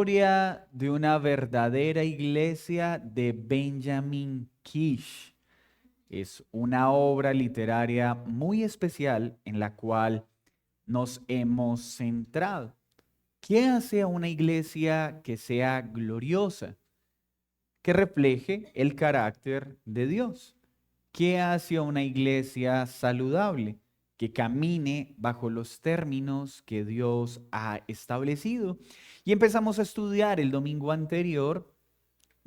historia de una verdadera iglesia de Benjamin Kish. Es una obra literaria muy especial en la cual nos hemos centrado. ¿Qué hace a una iglesia que sea gloriosa, que refleje el carácter de Dios? ¿Qué hace a una iglesia saludable, que camine bajo los términos que Dios ha establecido? Y empezamos a estudiar el domingo anterior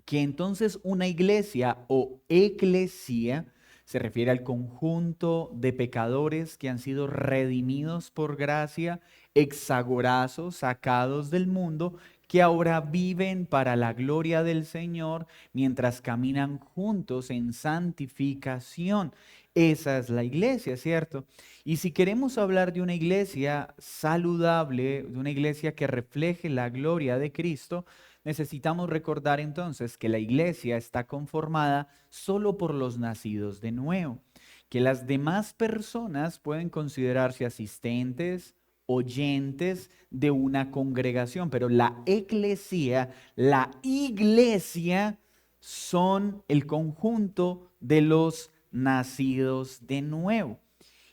que entonces una iglesia o eclesía se refiere al conjunto de pecadores que han sido redimidos por gracia, exagorazos, sacados del mundo, que ahora viven para la gloria del Señor mientras caminan juntos en santificación. Esa es la iglesia, ¿cierto? Y si queremos hablar de una iglesia saludable, de una iglesia que refleje la gloria de Cristo, necesitamos recordar entonces que la iglesia está conformada solo por los nacidos de nuevo, que las demás personas pueden considerarse asistentes, oyentes de una congregación, pero la eclesía, la iglesia, son el conjunto de los nacidos de nuevo.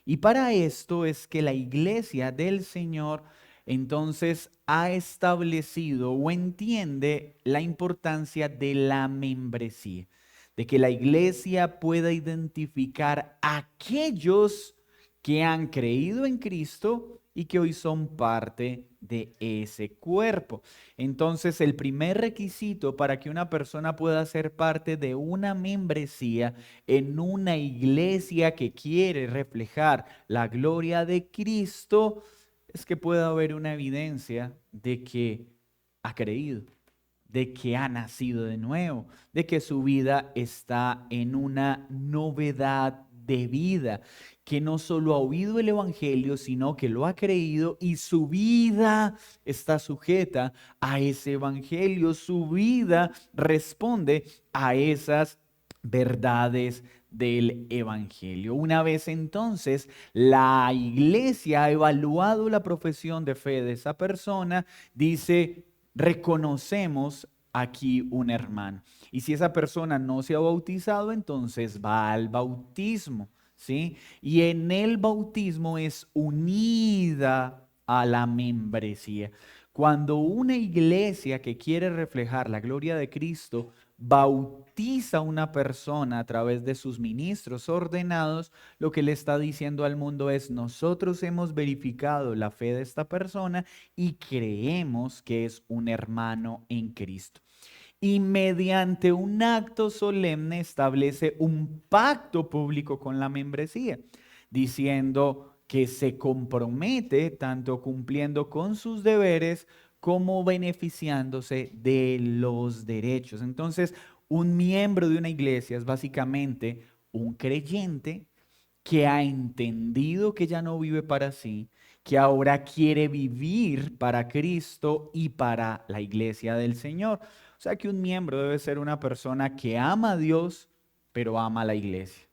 Y para esto es que la iglesia del Señor entonces ha establecido o entiende la importancia de la membresía, de que la iglesia pueda identificar a aquellos que han creído en Cristo y que hoy son parte de ese cuerpo. Entonces, el primer requisito para que una persona pueda ser parte de una membresía en una iglesia que quiere reflejar la gloria de Cristo es que pueda haber una evidencia de que ha creído, de que ha nacido de nuevo, de que su vida está en una novedad de vida, que no solo ha oído el Evangelio, sino que lo ha creído y su vida está sujeta a ese Evangelio, su vida responde a esas verdades del Evangelio. Una vez entonces la iglesia ha evaluado la profesión de fe de esa persona, dice, reconocemos aquí un hermano. Y si esa persona no se ha bautizado, entonces va al bautismo, ¿sí? Y en el bautismo es unida a la membresía. Cuando una iglesia que quiere reflejar la gloria de Cristo bautiza a una persona a través de sus ministros ordenados, lo que le está diciendo al mundo es: nosotros hemos verificado la fe de esta persona y creemos que es un hermano en Cristo. Y mediante un acto solemne establece un pacto público con la membresía, diciendo que se compromete tanto cumpliendo con sus deberes como beneficiándose de los derechos. Entonces, un miembro de una iglesia es básicamente un creyente que ha entendido que ya no vive para sí, que ahora quiere vivir para Cristo y para la iglesia del Señor. O sea que un miembro debe ser una persona que ama a Dios, pero ama a la iglesia,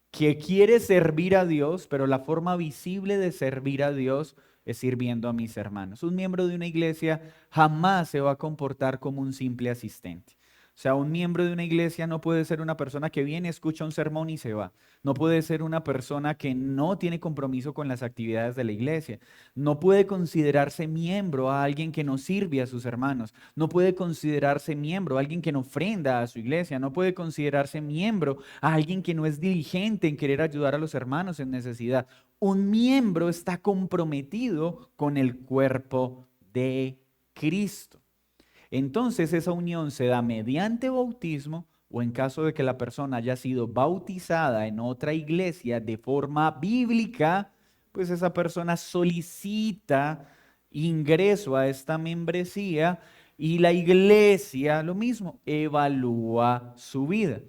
que quiere servir a Dios, pero la forma visible de servir a Dios es sirviendo a mis hermanos. Un miembro de una iglesia jamás se va a comportar como un simple asistente. O sea, un miembro de una iglesia no puede ser una persona que viene, escucha un sermón y se va. No puede ser una persona que no tiene compromiso con las actividades de la iglesia. No puede considerarse miembro a alguien que no sirve a sus hermanos. No puede considerarse miembro a alguien que no ofrenda a su iglesia. No puede considerarse miembro a alguien que no es diligente en querer ayudar a los hermanos en necesidad. Un miembro está comprometido con el cuerpo de Cristo. Entonces esa unión se da mediante bautismo o en caso de que la persona haya sido bautizada en otra iglesia de forma bíblica, pues esa persona solicita ingreso a esta membresía y la iglesia, lo mismo, evalúa su vida.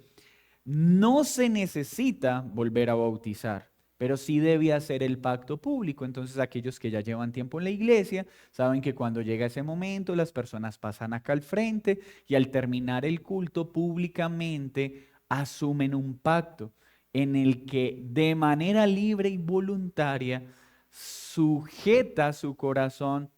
No se necesita volver a bautizar, pero sí debe hacer el pacto público. Entonces, aquellos que ya llevan tiempo en la iglesia saben que cuando llega ese momento, las personas pasan acá al frente y al terminar el culto públicamente asumen un pacto en el que de manera libre y voluntaria sujeta su corazón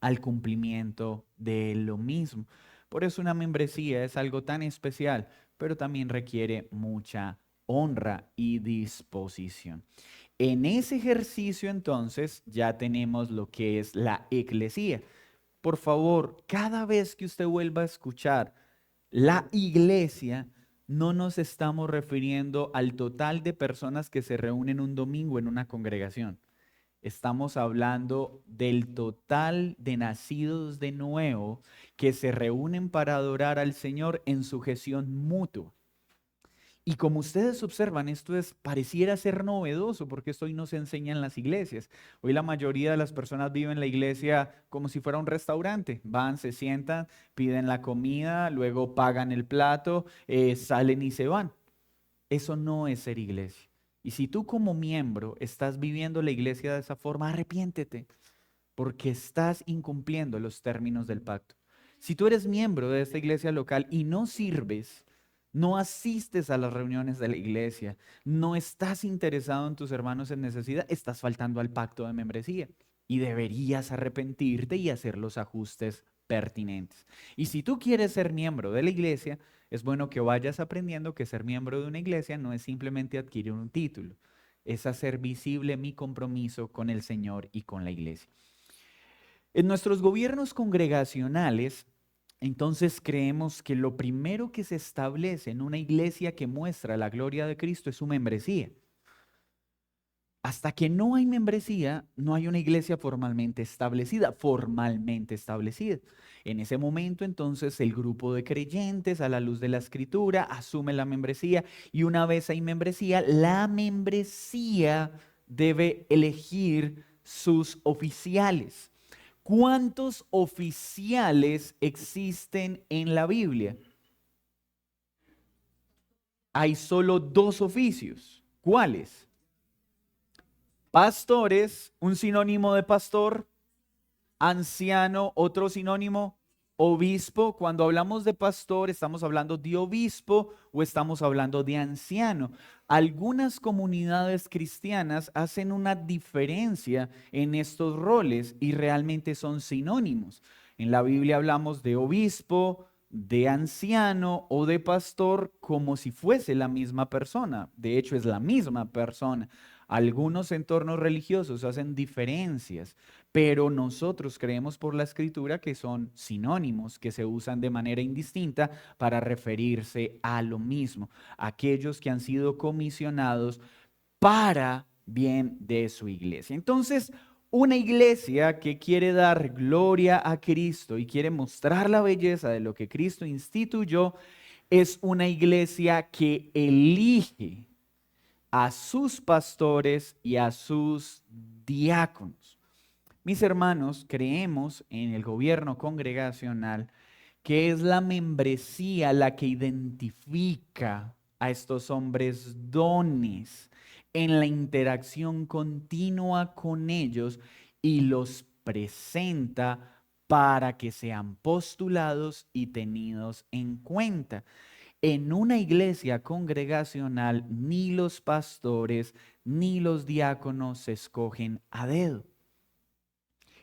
al cumplimiento de lo mismo. Por eso una membresía es algo tan especial, pero también requiere mucha honra y disposición. En ese ejercicio entonces ya tenemos lo que es la eclesía. Por favor, cada vez que usted vuelva a escuchar la iglesia, no nos estamos refiriendo al total de personas que se reúnen un domingo en una congregación. Estamos hablando del total de nacidos de nuevo que se reúnen para adorar al Señor en sujeción mutua. Y como ustedes observan, pareciera ser novedoso porque esto hoy no se enseña en las iglesias. Hoy la mayoría de las personas viven la iglesia como si fuera un restaurante. Van, se sientan, piden la comida, luego pagan el plato, salen y se van. Eso no es ser iglesia. Y si tú como miembro estás viviendo la iglesia de esa forma, arrepiéntete porque estás incumpliendo los términos del pacto. Si tú eres miembro de esta iglesia local y no sirves, no asistes a las reuniones de la iglesia, no estás interesado en tus hermanos en necesidad, estás faltando al pacto de membresía y deberías arrepentirte y hacer los ajustes pertinentes. Y si tú quieres ser miembro de la iglesia, es bueno que vayas aprendiendo que ser miembro de una iglesia no es simplemente adquirir un título, es hacer visible mi compromiso con el Señor y con la iglesia. En nuestros gobiernos congregacionales, entonces creemos que lo primero que se establece en una iglesia que muestra la gloria de Cristo es su membresía. Hasta que no hay membresía, no hay una iglesia formalmente establecida, En ese momento, entonces, el grupo de creyentes, a la luz de la Escritura, asume la membresía y una vez hay membresía, la membresía debe elegir sus oficiales. ¿Cuántos oficiales existen en la Biblia? Hay solo 2 oficios. ¿Cuáles? Pastores, un sinónimo de pastor, anciano, otro sinónimo, obispo. Cuando hablamos de pastor, ¿estamos hablando de obispo o estamos hablando de anciano? Algunas comunidades cristianas hacen una diferencia en estos roles y realmente son sinónimos. En la Biblia hablamos de obispo, de anciano o de pastor como si fuese la misma persona. De hecho, es la misma persona. Algunos entornos religiosos hacen diferencias, pero nosotros creemos por la Escritura que son sinónimos, que se usan de manera indistinta para referirse a lo mismo. Aquellos que han sido comisionados para bien de su iglesia. Entonces, una iglesia que quiere dar gloria a Cristo y quiere mostrar la belleza de lo que Cristo instituyó, es una iglesia que elige a sus pastores y a sus diáconos. Mis hermanos, creemos en el gobierno congregacional que es la membresía la que identifica a estos hombres dones en la interacción continua con ellos y los presenta para que sean postulados y tenidos en cuenta. En una iglesia congregacional, ni los pastores ni los diáconos se escogen a dedo.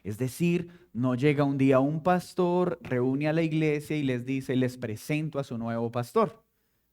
Es decir, no llega un día un pastor, reúne a la iglesia y les dice, les presento a su nuevo pastor.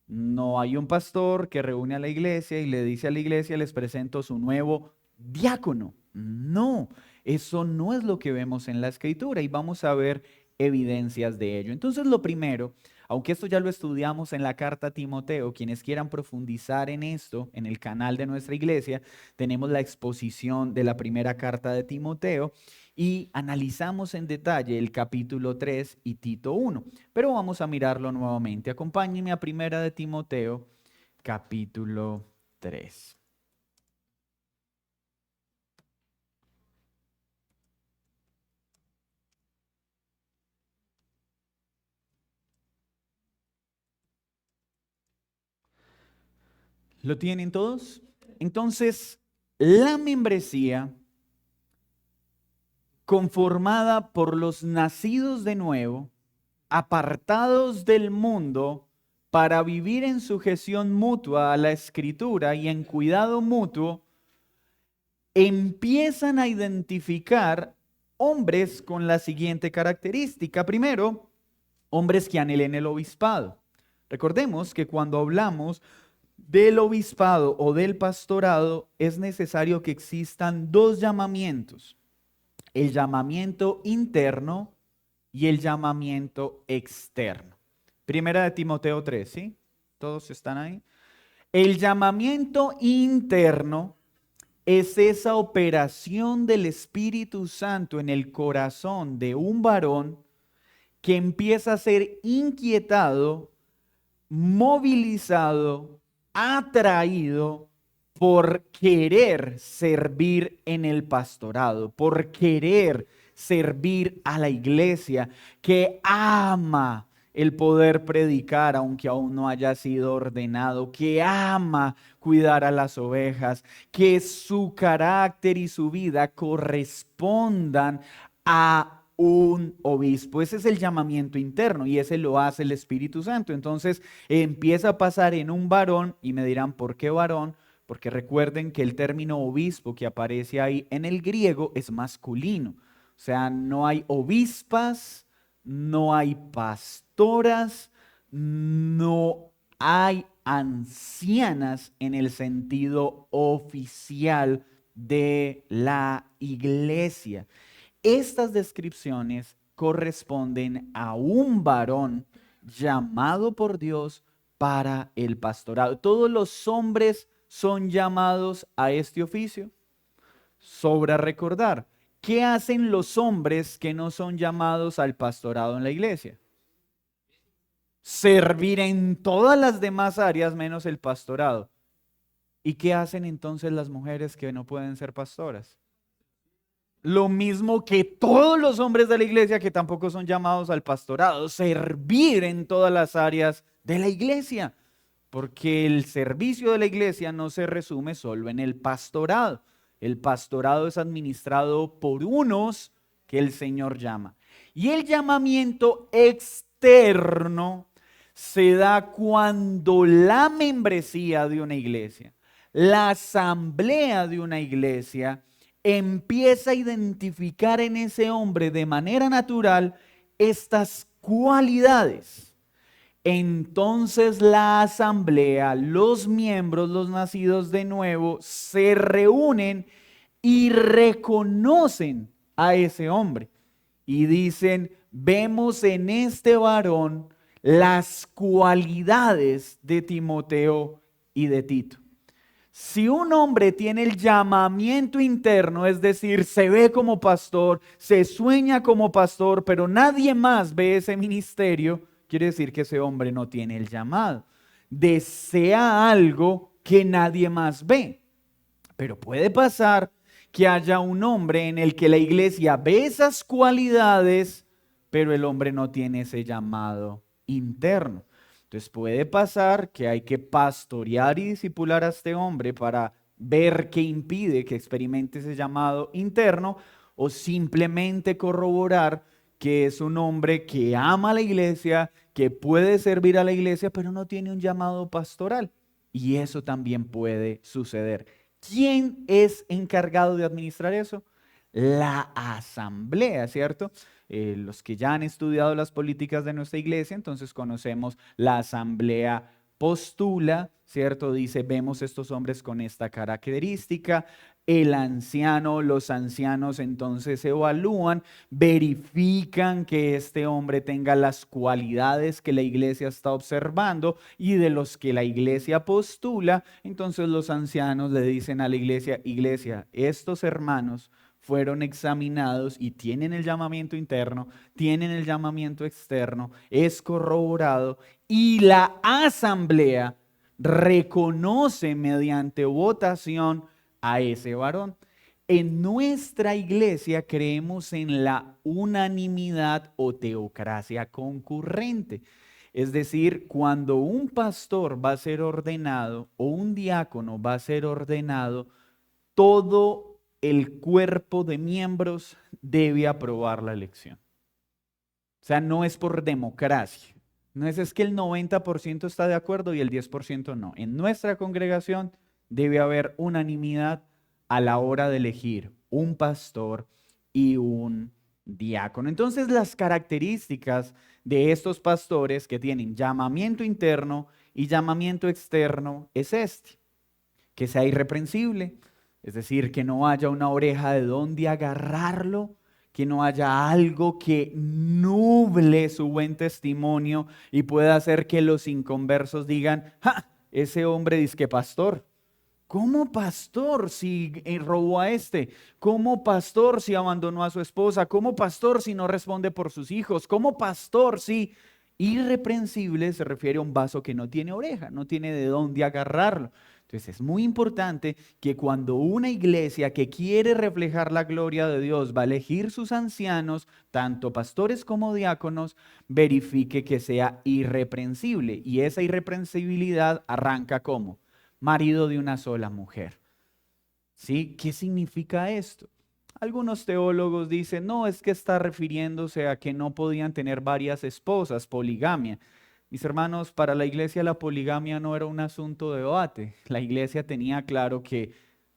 No hay un pastor que reúne a la iglesia y le dice a la iglesia, les presento a su nuevo diácono. No, eso no es lo que vemos en la escritura y vamos a ver evidencias de ello. Entonces, lo primero, aunque esto ya lo estudiamos en la carta a Timoteo, quienes quieran profundizar en esto, en el canal de nuestra iglesia, tenemos la exposición de la primera carta de Timoteo y analizamos en detalle el capítulo 3 y Tito 1. Pero vamos a mirarlo nuevamente. Acompáñenme a primera de Timoteo, capítulo 3. ¿Lo tienen todos? Entonces, la membresía conformada por los nacidos de nuevo, apartados del mundo, para vivir en sujeción mutua a la Escritura y en cuidado mutuo, empiezan a identificar hombres con la siguiente característica. Primero, hombres que anhelen el obispado. Recordemos que cuando hablamos del obispado o del pastorado, es necesario que existan dos llamamientos: el llamamiento interno y el llamamiento externo. Primera de Timoteo 3, ¿sí? ¿Todos están ahí? El llamamiento interno es esa operación del Espíritu Santo en el corazón de un varón que empieza a ser inquietado, movilizado, atraído por querer servir en el pastorado, por querer servir a la iglesia, que ama el poder predicar aunque aún no haya sido ordenado, que ama cuidar a las ovejas, que su carácter y su vida correspondan a un obispo. Ese es el llamamiento interno y ese lo hace el Espíritu Santo. Entonces empieza a pasar en un varón y me dirán, ¿por qué varón? Porque recuerden que el término obispo que aparece ahí en el griego es masculino. O sea, no hay obispas, no hay pastoras, no hay ancianas en el sentido oficial de la iglesia. Estas descripciones corresponden a un varón llamado por Dios para el pastorado. Todos los hombres son llamados a este oficio. Sobra recordar, ¿qué hacen los hombres que no son llamados al pastorado en la iglesia? Servir en todas las demás áreas menos el pastorado. ¿Y qué hacen entonces las mujeres que no pueden ser pastoras? Lo mismo que todos los hombres de la iglesia que tampoco son llamados al pastorado, servir en todas las áreas de la iglesia, porque el servicio de la iglesia no se resume solo en el pastorado. El pastorado es administrado por unos que el Señor llama. Y el llamamiento externo se da cuando la membresía de una iglesia, la asamblea de una iglesia, empieza a identificar en ese hombre de manera natural estas cualidades. Entonces la asamblea, los miembros, los nacidos de nuevo, se reúnen y reconocen a ese hombre y dicen, vemos en este varón las cualidades de Timoteo y de Tito. Si un hombre tiene el llamamiento interno, es decir, se ve como pastor, se sueña como pastor, pero nadie más ve ese ministerio, quiere decir que ese hombre no tiene el llamado. Desea algo que nadie más ve. Pero puede pasar que haya un hombre en el que la iglesia ve esas cualidades, pero el hombre no tiene ese llamado interno. Entonces puede pasar que hay que pastorear y discipular a este hombre para ver qué impide que experimente ese llamado interno, o simplemente corroborar que es un hombre que ama a la iglesia, que puede servir a la iglesia, pero no tiene un llamado pastoral. Y eso también puede suceder. ¿Quién es encargado de administrar eso? La asamblea, ¿cierto? Los que ya han estudiado las políticas de nuestra iglesia, entonces conocemos la asamblea postula, ¿cierto? Dice, vemos estos hombres con esta característica. El anciano, los ancianos entonces evalúan, verifican que este hombre tenga las cualidades que la iglesia está observando y de los que la iglesia postula. Entonces los ancianos le dicen a la iglesia, iglesia, estos hermanos fueron examinados y tienen el llamamiento interno, tienen el llamamiento externo, es corroborado y la asamblea reconoce mediante votación a ese varón. En nuestra iglesia creemos en la unanimidad o teocracia concurrente. Es decir, cuando un pastor va a ser ordenado o un diácono va a ser ordenado, todo el cuerpo de miembros debe aprobar la elección. O sea, no es por democracia. No es que el 90% está de acuerdo y el 10% no. En nuestra congregación debe haber unanimidad a la hora de elegir un pastor y un diácono. Entonces, las características de estos pastores que tienen llamamiento interno y llamamiento externo es que sea irreprensible, es decir, que no haya una oreja de donde agarrarlo, que no haya algo que nuble su buen testimonio y pueda hacer que los inconversos digan: ¡ja! Ese hombre dice que pastor. ¿Cómo pastor si robó a este? ¿Cómo pastor si abandonó a su esposa? ¿Cómo pastor si no responde por sus hijos? ¿Cómo pastor si irreprensible se refiere a un vaso que no tiene oreja, no tiene de dónde agarrarlo? Entonces es muy importante que cuando una iglesia que quiere reflejar la gloria de Dios va a elegir sus ancianos, tanto pastores como diáconos, verifique que sea irreprensible. Y esa irreprensibilidad arranca ¿cómo? Marido de una sola mujer. ¿Sí? ¿Qué significa esto? Algunos teólogos dicen: no, es que está refiriéndose a que no podían tener varias esposas, poligamia. Mis hermanos, para la iglesia la poligamia no era un asunto de debate. La iglesia tenía claro que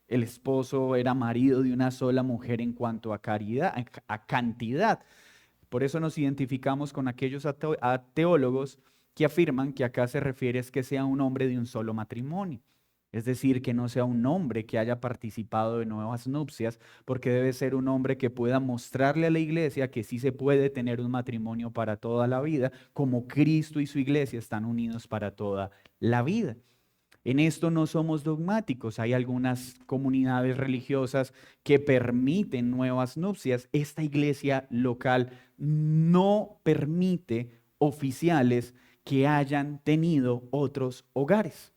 el esposo era marido de una sola mujer en cuanto a caridad, a cantidad. Por eso nos identificamos con aquellos teólogos que afirman que acá se refiere es que sea un hombre de un solo matrimonio. Es decir, que no sea un hombre que haya participado de nuevas nupcias, porque debe ser un hombre que pueda mostrarle a la iglesia que sí se puede tener un matrimonio para toda la vida, como Cristo y su iglesia están unidos para toda la vida. En esto no somos dogmáticos. Hay algunas comunidades religiosas que permiten nuevas nupcias. Esta iglesia local no permite oficiales que hayan tenido otros hogares.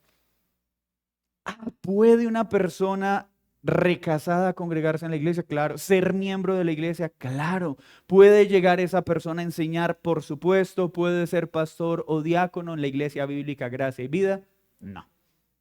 ¿Puede una persona recasada congregarse en la iglesia? Claro. ¿Ser miembro de la iglesia? Claro. ¿Puede llegar esa persona a enseñar? Por supuesto. ¿Puede ser pastor o diácono en la iglesia bíblica Gracia y Vida? No.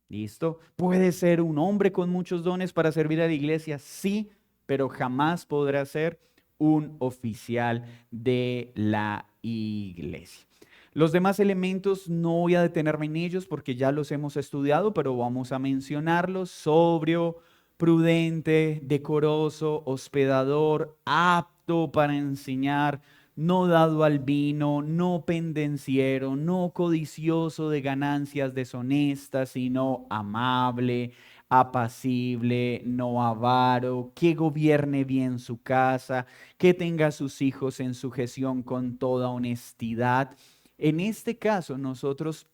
¿Listo? ¿Puede ser un hombre con muchos dones para servir a la iglesia? Sí, pero jamás podrá ser un oficial de la iglesia. Los demás elementos no voy a detenerme en ellos porque ya los hemos estudiado, pero vamos a mencionarlos: sobrio, prudente, decoroso, hospedador, apto para enseñar, no dado al vino, no pendenciero, no codicioso de ganancias deshonestas, sino amable, apacible, no avaro, que gobierne bien su casa, que tenga a sus hijos en sujeción con toda honestidad. En este caso, nosotros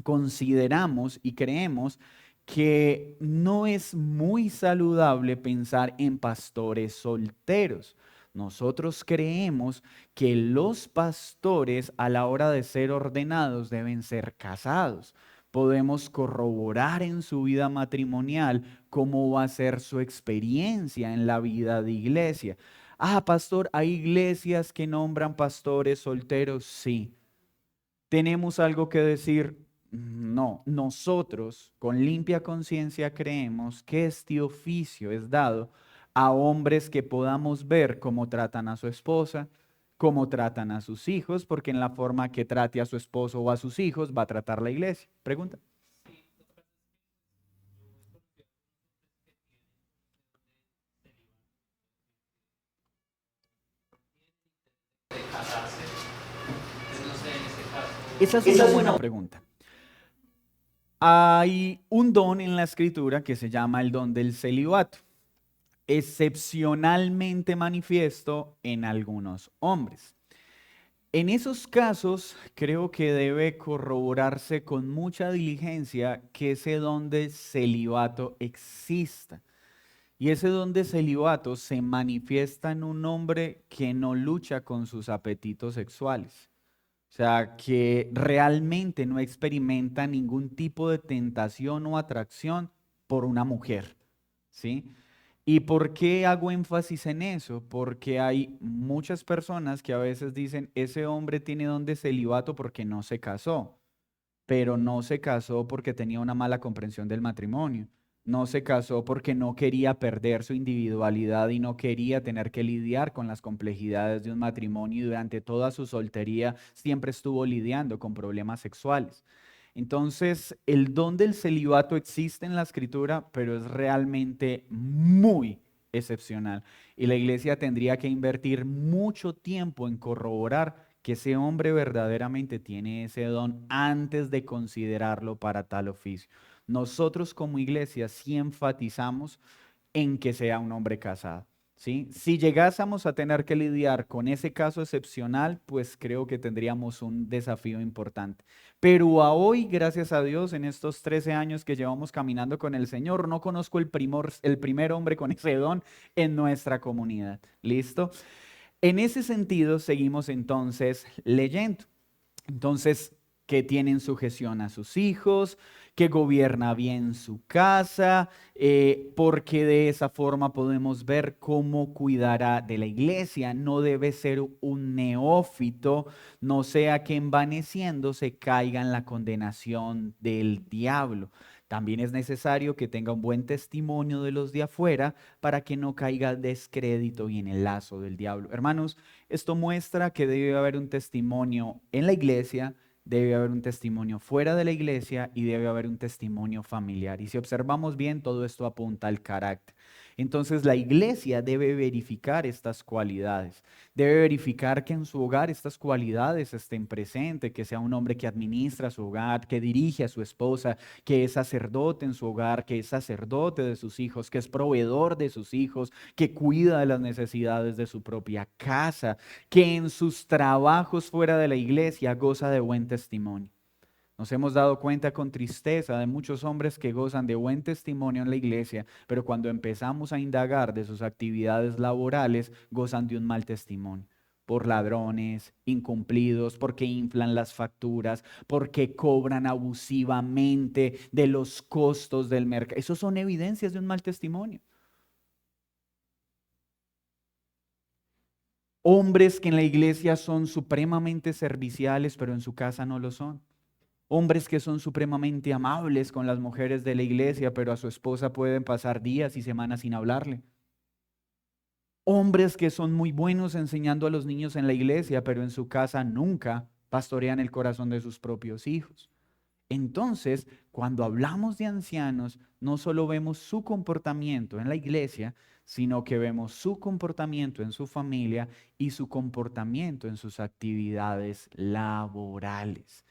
consideramos y creemos que no es muy saludable pensar en pastores solteros. Nosotros creemos que los pastores a la hora de ser ordenados deben ser casados. Podemos corroborar en su vida matrimonial cómo va a ser su experiencia en la vida de iglesia. Pastor, ¿hay iglesias que nombran pastores solteros? Sí. ¿Tenemos algo que decir? No, nosotros con limpia conciencia creemos que este oficio es dado a hombres que podamos ver cómo tratan a su esposa, cómo tratan a sus hijos, porque en la forma que trate a su esposo o a sus hijos va a tratar la iglesia. Pregunta. Esa es una buena pregunta. Hay un don en la escritura que se llama el don del celibato, excepcionalmente manifiesto en algunos hombres. En esos casos, creo que debe corroborarse con mucha diligencia que ese don de celibato exista. Y ese don de celibato se manifiesta en un hombre que no lucha con sus apetitos sexuales. O sea, que realmente no experimenta ningún tipo de tentación o atracción por una mujer, ¿sí? ¿Y por qué hago énfasis en eso? Porque hay muchas personas que a veces dicen: ese hombre tiene don de celibato porque no se casó, pero no se casó porque tenía una mala comprensión del matrimonio. No se casó porque no quería perder su individualidad y no quería tener que lidiar con las complejidades de un matrimonio, y durante toda su soltería siempre estuvo lidiando con problemas sexuales. Entonces, el don del celibato existe en la escritura, pero es realmente muy excepcional. Y la iglesia tendría que invertir mucho tiempo en corroborar que ese hombre verdaderamente tiene ese don antes de considerarlo para tal oficio. Nosotros como iglesia sí enfatizamos en que sea un hombre casado. ¿Sí? Si llegásemos a tener que lidiar con ese caso excepcional, pues creo que tendríamos un desafío importante. Pero a hoy, gracias a Dios, en estos 13 años que llevamos caminando con el Señor, no conozco el primer hombre con ese don en nuestra comunidad. ¿Listo? En ese sentido, seguimos entonces leyendo. Entonces, que tienen sujeción a sus hijos, que gobierna bien su casa, porque de esa forma podemos ver cómo cuidará de la iglesia. No debe ser un neófito, no sea que envaneciéndose caiga en la condenación del diablo. También es necesario que tenga un buen testimonio de los de afuera para que no caiga descrédito y en el lazo del diablo. Hermanos, esto muestra que debe haber un testimonio en la iglesia, debe haber un testimonio fuera de la iglesia y debe haber un testimonio familiar. Y si observamos bien, todo esto apunta al carácter. Entonces la iglesia debe verificar estas cualidades, debe verificar que en su hogar estas cualidades estén presentes, que sea un hombre que administra su hogar, que dirige a su esposa, que es sacerdote en su hogar, que es sacerdote de sus hijos, que es proveedor de sus hijos, que cuida de las necesidades de su propia casa, que en sus trabajos fuera de la iglesia goza de buen testimonio. Nos hemos dado cuenta con tristeza de muchos hombres que gozan de buen testimonio en la iglesia, pero cuando empezamos a indagar de sus actividades laborales, gozan de un mal testimonio. Por ladrones, incumplidos, porque inflan las facturas, porque cobran abusivamente de los costos del mercado. Esos son evidencias de un mal testimonio. Hombres que en la iglesia son supremamente serviciales, pero en su casa no lo son. Hombres que son supremamente amables con las mujeres de la iglesia, pero a su esposa pueden pasar días y semanas sin hablarle. Hombres que son muy buenos enseñando a los niños en la iglesia, pero en su casa nunca pastorean el corazón de sus propios hijos. Entonces, cuando hablamos de ancianos, no solo vemos su comportamiento en la iglesia, sino que vemos su comportamiento en su familia y su comportamiento en sus actividades laborales.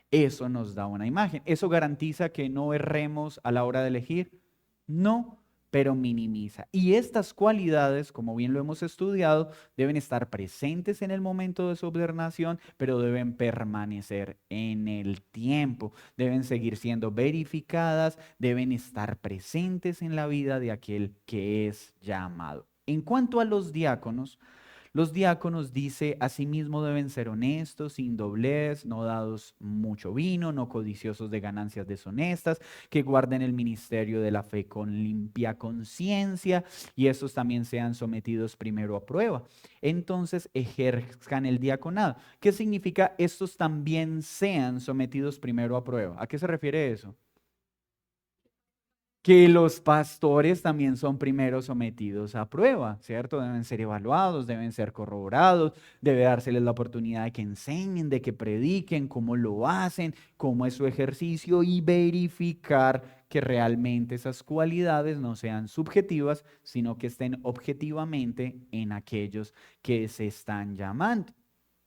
Eso nos da una imagen. ¿Eso garantiza que no erremos a la hora de elegir? No, pero minimiza. Y estas cualidades, como bien lo hemos estudiado, deben estar presentes en el momento de su ordenación, pero deben permanecer en el tiempo, deben seguir siendo verificadas, deben estar presentes en la vida de aquel que es llamado. En cuanto a los diáconos, dice, asimismo deben ser honestos, sin doblez, no dados mucho vino, no codiciosos de ganancias deshonestas, que guarden el ministerio de la fe con limpia conciencia y estos también sean sometidos primero a prueba. Entonces ejerzan el diaconado. ¿Qué significa estos también sean sometidos primero a prueba? ¿A qué se refiere eso? Que los pastores también son primero sometidos a prueba, ¿cierto? Deben ser evaluados, deben ser corroborados, debe dárseles la oportunidad de que enseñen, de que prediquen, cómo lo hacen, cómo es su ejercicio y verificar que realmente esas cualidades no sean subjetivas, sino que estén objetivamente en aquellos que se están llamando.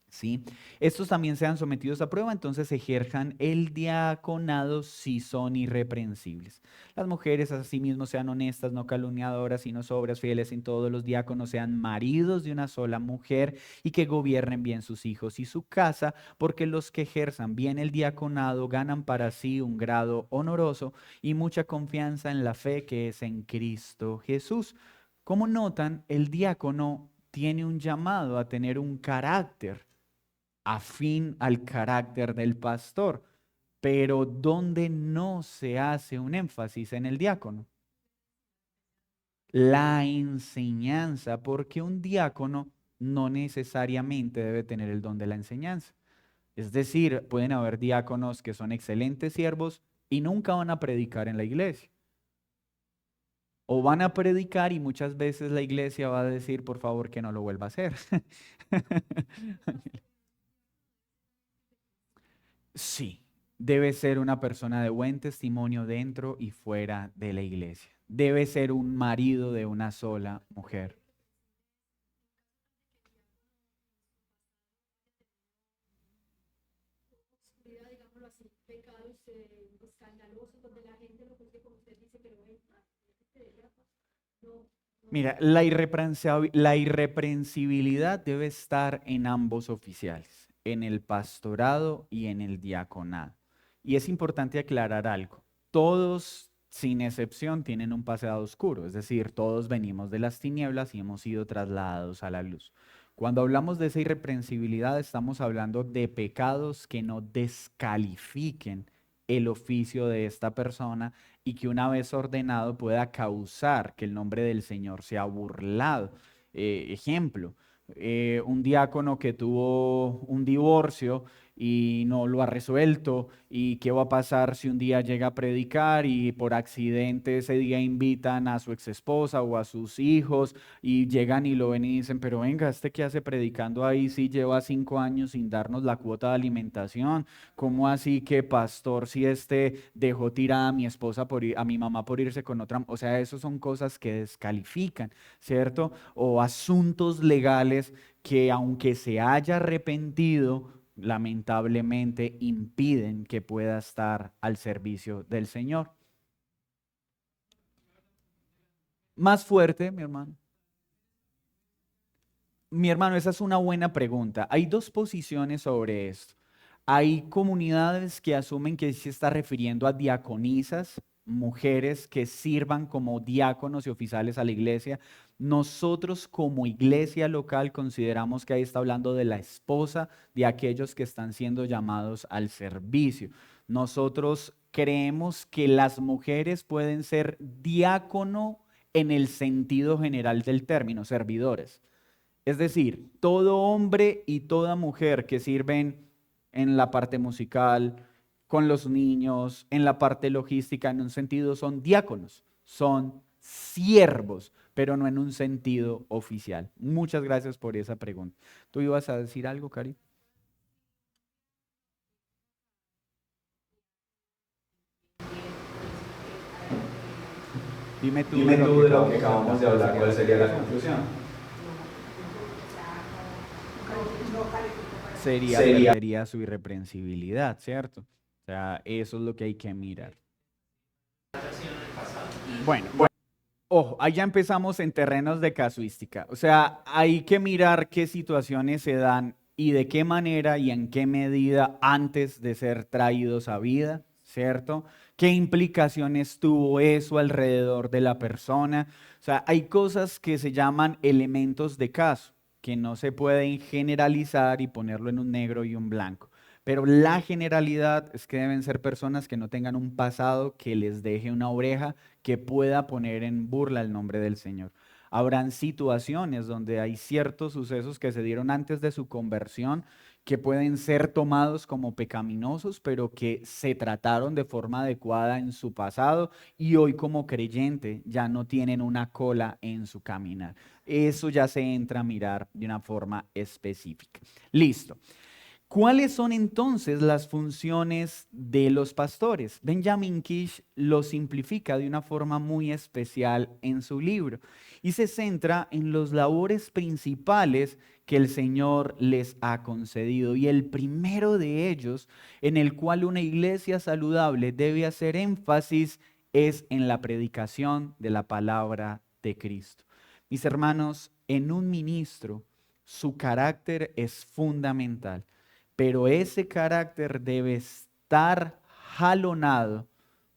¿Sí? Estos también sean sometidos a prueba, entonces ejerzan el diaconado si son irreprensibles. Las mujeres asimismo sean honestas, no calumniadoras, sino sobrias, fieles en todos. Los diáconos sean maridos de una sola mujer y que gobiernen bien sus hijos y su casa, porque los que ejerzan bien el diaconado ganan para sí un grado honoroso y mucha confianza en la fe que es en Cristo Jesús. Como notan, el diácono tiene un llamado a tener un carácter afín al carácter del pastor, pero donde no se hace un énfasis en el diácono. La enseñanza, porque un diácono no necesariamente debe tener el don de la enseñanza. Es decir, pueden haber diáconos que son excelentes siervos y nunca van a predicar en la iglesia. O van a predicar y muchas veces la iglesia va a decir, por favor, que no lo vuelva a hacer. Sí, debe ser una persona de buen testimonio dentro y fuera de la iglesia. debe ser un marido de una sola mujer. Mira, la irreprensibilidad debe estar en ambos oficiales, en el pastorado y en el diaconado. Y es importante aclarar algo. Todos, sin excepción, tienen un pasado oscuro, es decir, todos venimos de las tinieblas y hemos sido trasladados a la luz. Cuando hablamos de esa irreprensibilidad, estamos hablando de pecados que no descalifiquen el oficio de esta persona y que una vez ordenado pueda causar que el nombre del Señor sea burlado. Ejemplo, un diácono que tuvo un divorcio y no lo ha resuelto, y qué va a pasar si un día llega a predicar y por accidente ese día invitan a su exesposa o a sus hijos y llegan y lo ven y dicen, pero venga, este que hace predicando ahí sí lleva 5 años sin darnos la cuota de alimentación. ¿Cómo así que pastor si este dejó tirada a mi esposa a mi mamá por irse con otra? O sea, eso son cosas que descalifican, ¿cierto? O asuntos legales que aunque se haya arrepentido, lamentablemente impiden que pueda estar al servicio del Señor. Más fuerte, mi hermano. Mi hermano, esa es una buena pregunta. Hay dos posiciones sobre esto. Hay comunidades que asumen que se está refiriendo a diaconisas, mujeres que sirvan como diáconos y oficiales a la iglesia. Nosotros como iglesia local consideramos que ahí está hablando de la esposa de aquellos que están siendo llamados al servicio. Nosotros creemos que las mujeres pueden ser diácono en el sentido general del término, servidores. Es decir, todo hombre y toda mujer que sirven en la parte musical, con los niños, en la parte logística, en un sentido son diáconos, son siervos, pero no en un sentido oficial. Muchas gracias por esa pregunta. ¿Tú ibas a decir algo, Cari? Dime tú de Dime lo tú que de lo que acabamos de hablar, acabamos de ¿cuál hablar, sería ¿cuál la sería la conclusión? conclusión? Sería su irreprensibilidad, ¿cierto? O sea, eso es lo que hay que mirar. Bueno, ojo, ahí ya empezamos en terrenos de casuística. O sea, hay que mirar qué situaciones se dan y de qué manera y en qué medida antes de ser traídos a vida, ¿cierto? ¿Qué implicaciones tuvo eso alrededor de la persona? O sea, hay cosas que se llaman elementos de caso, que no se pueden generalizar y ponerlo en un negro y un blanco. Pero la generalidad es que deben ser personas que no tengan un pasado que les deje una oreja que pueda poner en burla el nombre del Señor. Habrán situaciones donde hay ciertos sucesos que se dieron antes de su conversión que pueden ser tomados como pecaminosos, pero que se trataron de forma adecuada en su pasado y hoy como creyente ya no tienen una cola en su caminar. Eso ya se entra a mirar de una forma específica. Listo. ¿Cuáles son entonces las funciones de los pastores? Benjamin Kish lo simplifica de una forma muy especial en su libro y se centra en los labores principales que el Señor les ha concedido. Y el primero de ellos, en el cual una iglesia saludable debe hacer énfasis, es en la predicación de la palabra de Cristo. Mis hermanos, en un ministro, su carácter es fundamental, pero ese carácter debe estar jalonado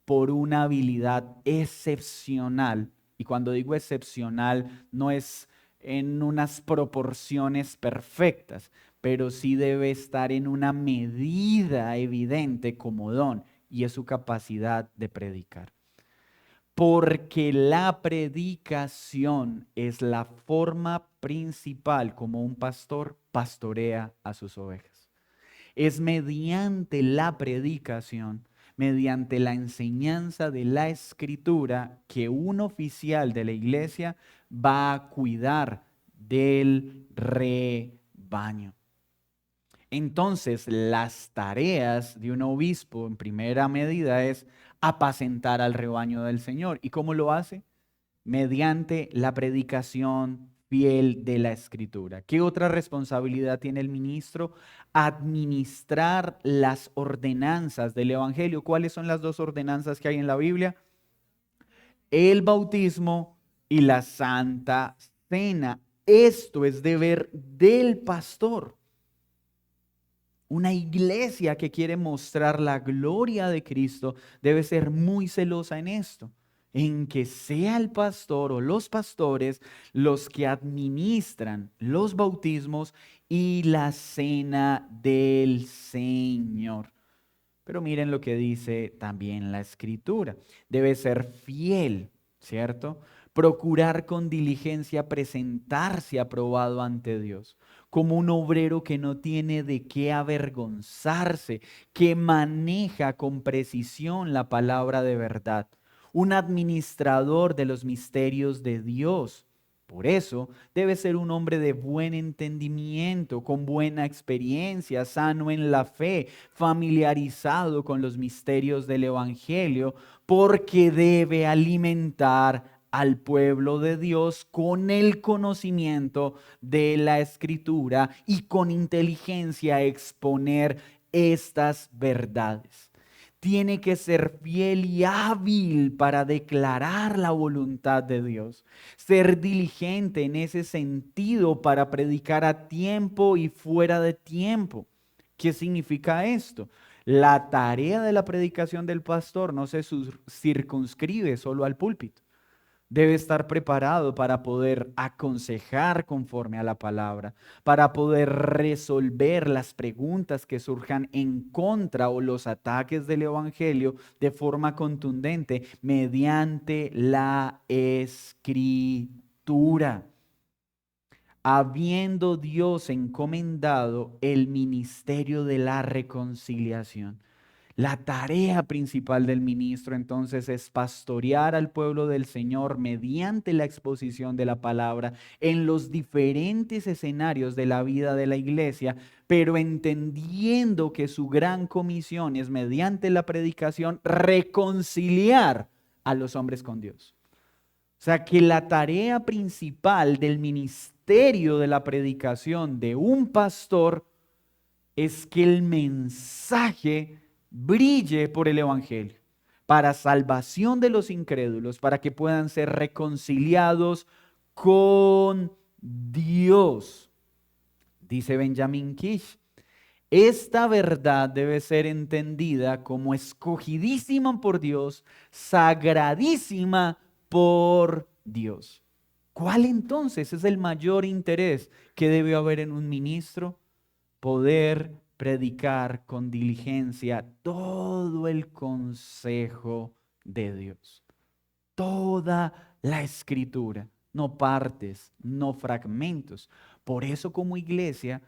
por una habilidad excepcional. Y cuando digo excepcional, no es en unas proporciones perfectas, pero sí debe estar en una medida evidente como don, y es su capacidad de predicar. Porque la predicación es la forma principal como un pastor pastorea a sus ovejas. Es mediante la predicación, mediante la enseñanza de la escritura, que un oficial de la iglesia va a cuidar del rebaño. Entonces, las tareas de un obispo en primera medida es apacentar al rebaño del Señor. ¿Y cómo lo hace? Mediante la predicación fiel de la Escritura. ¿Qué otra responsabilidad tiene el ministro? Administrar las ordenanzas del Evangelio. ¿Cuáles son las dos ordenanzas que hay en la Biblia? El bautismo y la Santa Cena. Esto es deber del pastor. Una iglesia que quiere mostrar la gloria de Cristo debe ser muy celosa en esto, en que sea el pastor o los pastores los que administran los bautismos y la cena del Señor. Pero miren lo que dice también la Escritura. Debe ser fiel, ¿cierto? Procurar con diligencia presentarse aprobado ante Dios, como un obrero que no tiene de qué avergonzarse, que maneja con precisión la palabra de verdad, un administrador de los misterios de Dios. Por eso debe ser un hombre de buen entendimiento, con buena experiencia, sano en la fe, familiarizado con los misterios del Evangelio, porque debe alimentar al pueblo de Dios con el conocimiento de la Escritura y con inteligencia exponer estas verdades. Tiene que ser fiel y hábil para declarar la voluntad de Dios. Ser diligente en ese sentido para predicar a tiempo y fuera de tiempo. ¿Qué significa esto? La tarea de la predicación del pastor no se circunscribe solo al púlpito. Debe estar preparado para poder aconsejar conforme a la palabra, para poder resolver las preguntas que surjan en contra o los ataques del evangelio de forma contundente mediante la escritura, habiendo Dios encomendado el ministerio de la reconciliación. La tarea principal del ministro entonces es pastorear al pueblo del Señor mediante la exposición de la palabra en los diferentes escenarios de la vida de la iglesia, pero entendiendo que su gran comisión es mediante la predicación reconciliar a los hombres con Dios. O sea que la tarea principal del ministerio de la predicación de un pastor es que el mensaje brille por el Evangelio, para salvación de los incrédulos, para que puedan ser reconciliados con Dios. Dice Benjamin Kish, esta verdad debe ser entendida como escogidísima por Dios, sagradísima por Dios. ¿Cuál entonces es el mayor interés que debe haber en un ministro? Poder predicar con diligencia todo el consejo de Dios, toda la escritura, no partes, no fragmentos. Por eso como iglesia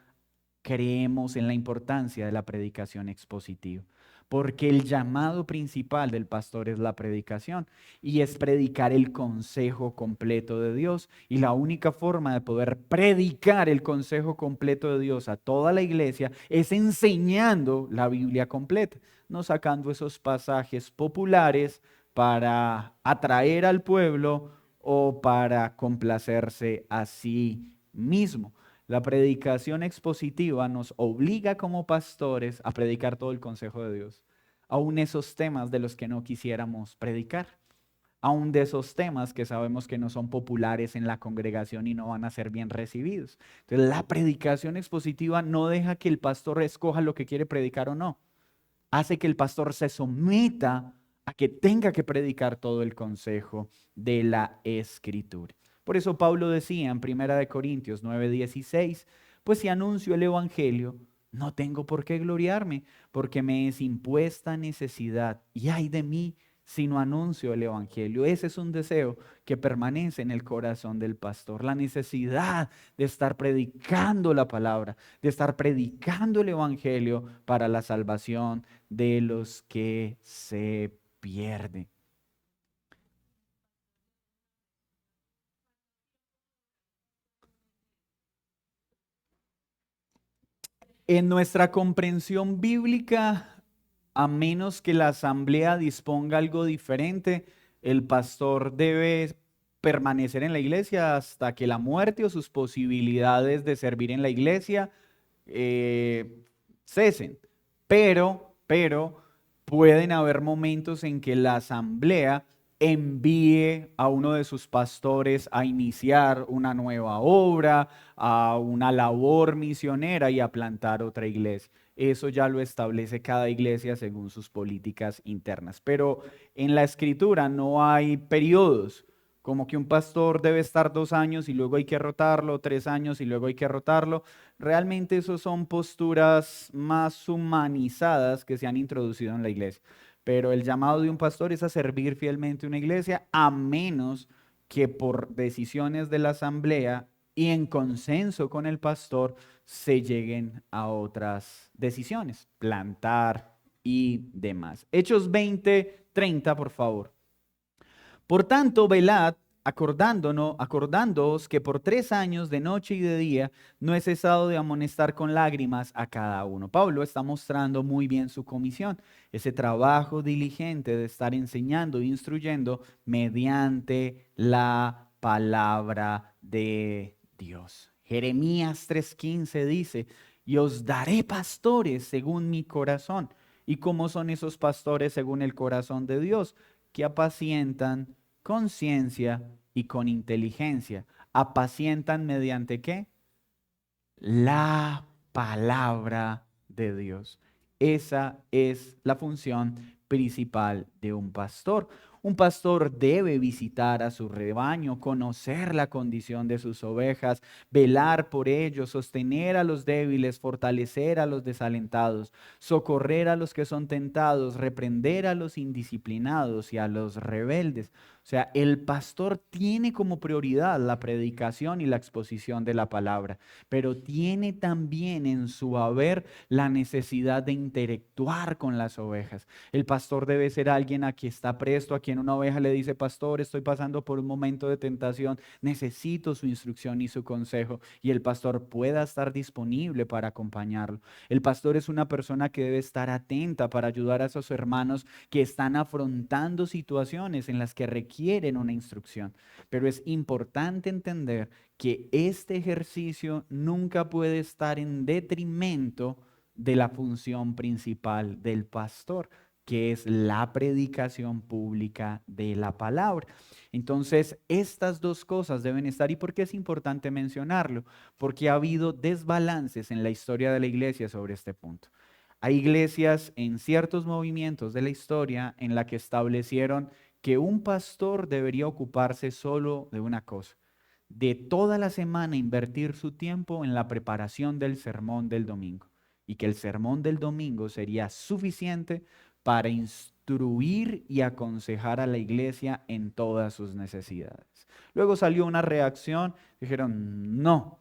creemos en la importancia de la predicación expositiva, porque el llamado principal del pastor es la predicación y es predicar el consejo completo de Dios. Y la única forma de poder predicar el consejo completo de Dios a toda la iglesia es enseñando la Biblia completa, no sacando esos pasajes populares para atraer al pueblo o para complacerse a sí mismo. La predicación expositiva nos obliga como pastores a predicar todo el consejo de Dios, aún esos temas de los que no quisiéramos predicar, aún de esos temas que sabemos que no son populares en la congregación y no van a ser bien recibidos. Entonces, la predicación expositiva no deja que el pastor escoja lo que quiere predicar o no, hace que el pastor se someta a que tenga que predicar todo el consejo de la Escritura. Por eso Pablo decía en 1 Corintios 9:16, pues si anuncio el Evangelio, no tengo por qué gloriarme, porque me es impuesta necesidad. Y ay de mí si no anuncio el Evangelio. Ese es un deseo que permanece en el corazón del pastor, la necesidad de estar predicando la palabra, de estar predicando el Evangelio para la salvación de los que se pierden. En nuestra comprensión bíblica, a menos que la asamblea disponga algo diferente, el pastor debe permanecer en la iglesia hasta que la muerte o sus posibilidades de servir en la iglesia cesen. Pero pueden haber momentos en que la asamblea envíe a uno de sus pastores a iniciar una nueva obra, a una labor misionera y a plantar otra iglesia. Eso ya lo establece cada iglesia según sus políticas internas. Pero en la escritura no hay periodos, como que un pastor debe estar 2 años y luego hay que rotarlo, 3 años y luego hay que rotarlo. Realmente eso son posturas más humanizadas que se han introducido en la iglesia. Pero el llamado de un pastor es a servir fielmente una iglesia, a menos que por decisiones de la asamblea y en consenso con el pastor se lleguen a otras decisiones, plantar y demás. Hechos 20:30, por favor. Por tanto, velad, acordándoos que por 3 años de noche y de día no he cesado de amonestar con lágrimas a cada uno. Pablo está mostrando muy bien su comisión, ese trabajo diligente de estar enseñando e instruyendo mediante la palabra de Dios. Jeremías 3:15 dice, y os daré pastores según mi corazón. ¿Y cómo son esos pastores según el corazón de Dios? Que apacientan con ciencia y con inteligencia. ¿Apacientan mediante qué? La palabra de Dios. Esa es la función principal de un pastor. Un pastor debe visitar a su rebaño, conocer la condición de sus ovejas, velar por ellos, sostener a los débiles, fortalecer a los desalentados, socorrer a los que son tentados, reprender a los indisciplinados y a los rebeldes. O sea, el pastor tiene como prioridad la predicación y la exposición de la palabra, pero tiene también en su haber la necesidad de interactuar con las ovejas. El pastor debe ser alguien a quien está presto, a quien una oveja le dice, pastor, estoy pasando por un momento de tentación, necesito su instrucción y su consejo, y el pastor pueda estar disponible para acompañarlo. El pastor es una persona que debe estar atenta para ayudar a esos hermanos que están afrontando situaciones en las que requieren una instrucción. Pero es importante entender que este ejercicio nunca puede estar en detrimento de la función principal del pastor, que es la predicación pública de la palabra. Entonces, estas dos cosas deben estar. ¿Y por qué es importante mencionarlo? Porque ha habido desbalances en la historia de la iglesia sobre este punto. Hay iglesias en ciertos movimientos de la historia en la que establecieron que un pastor debería ocuparse solo de una cosa, de toda la semana invertir su tiempo en la preparación del sermón del domingo, y que el sermón del domingo sería suficiente para instruir y aconsejar a la iglesia en todas sus necesidades. Luego salió una reacción, dijeron, no.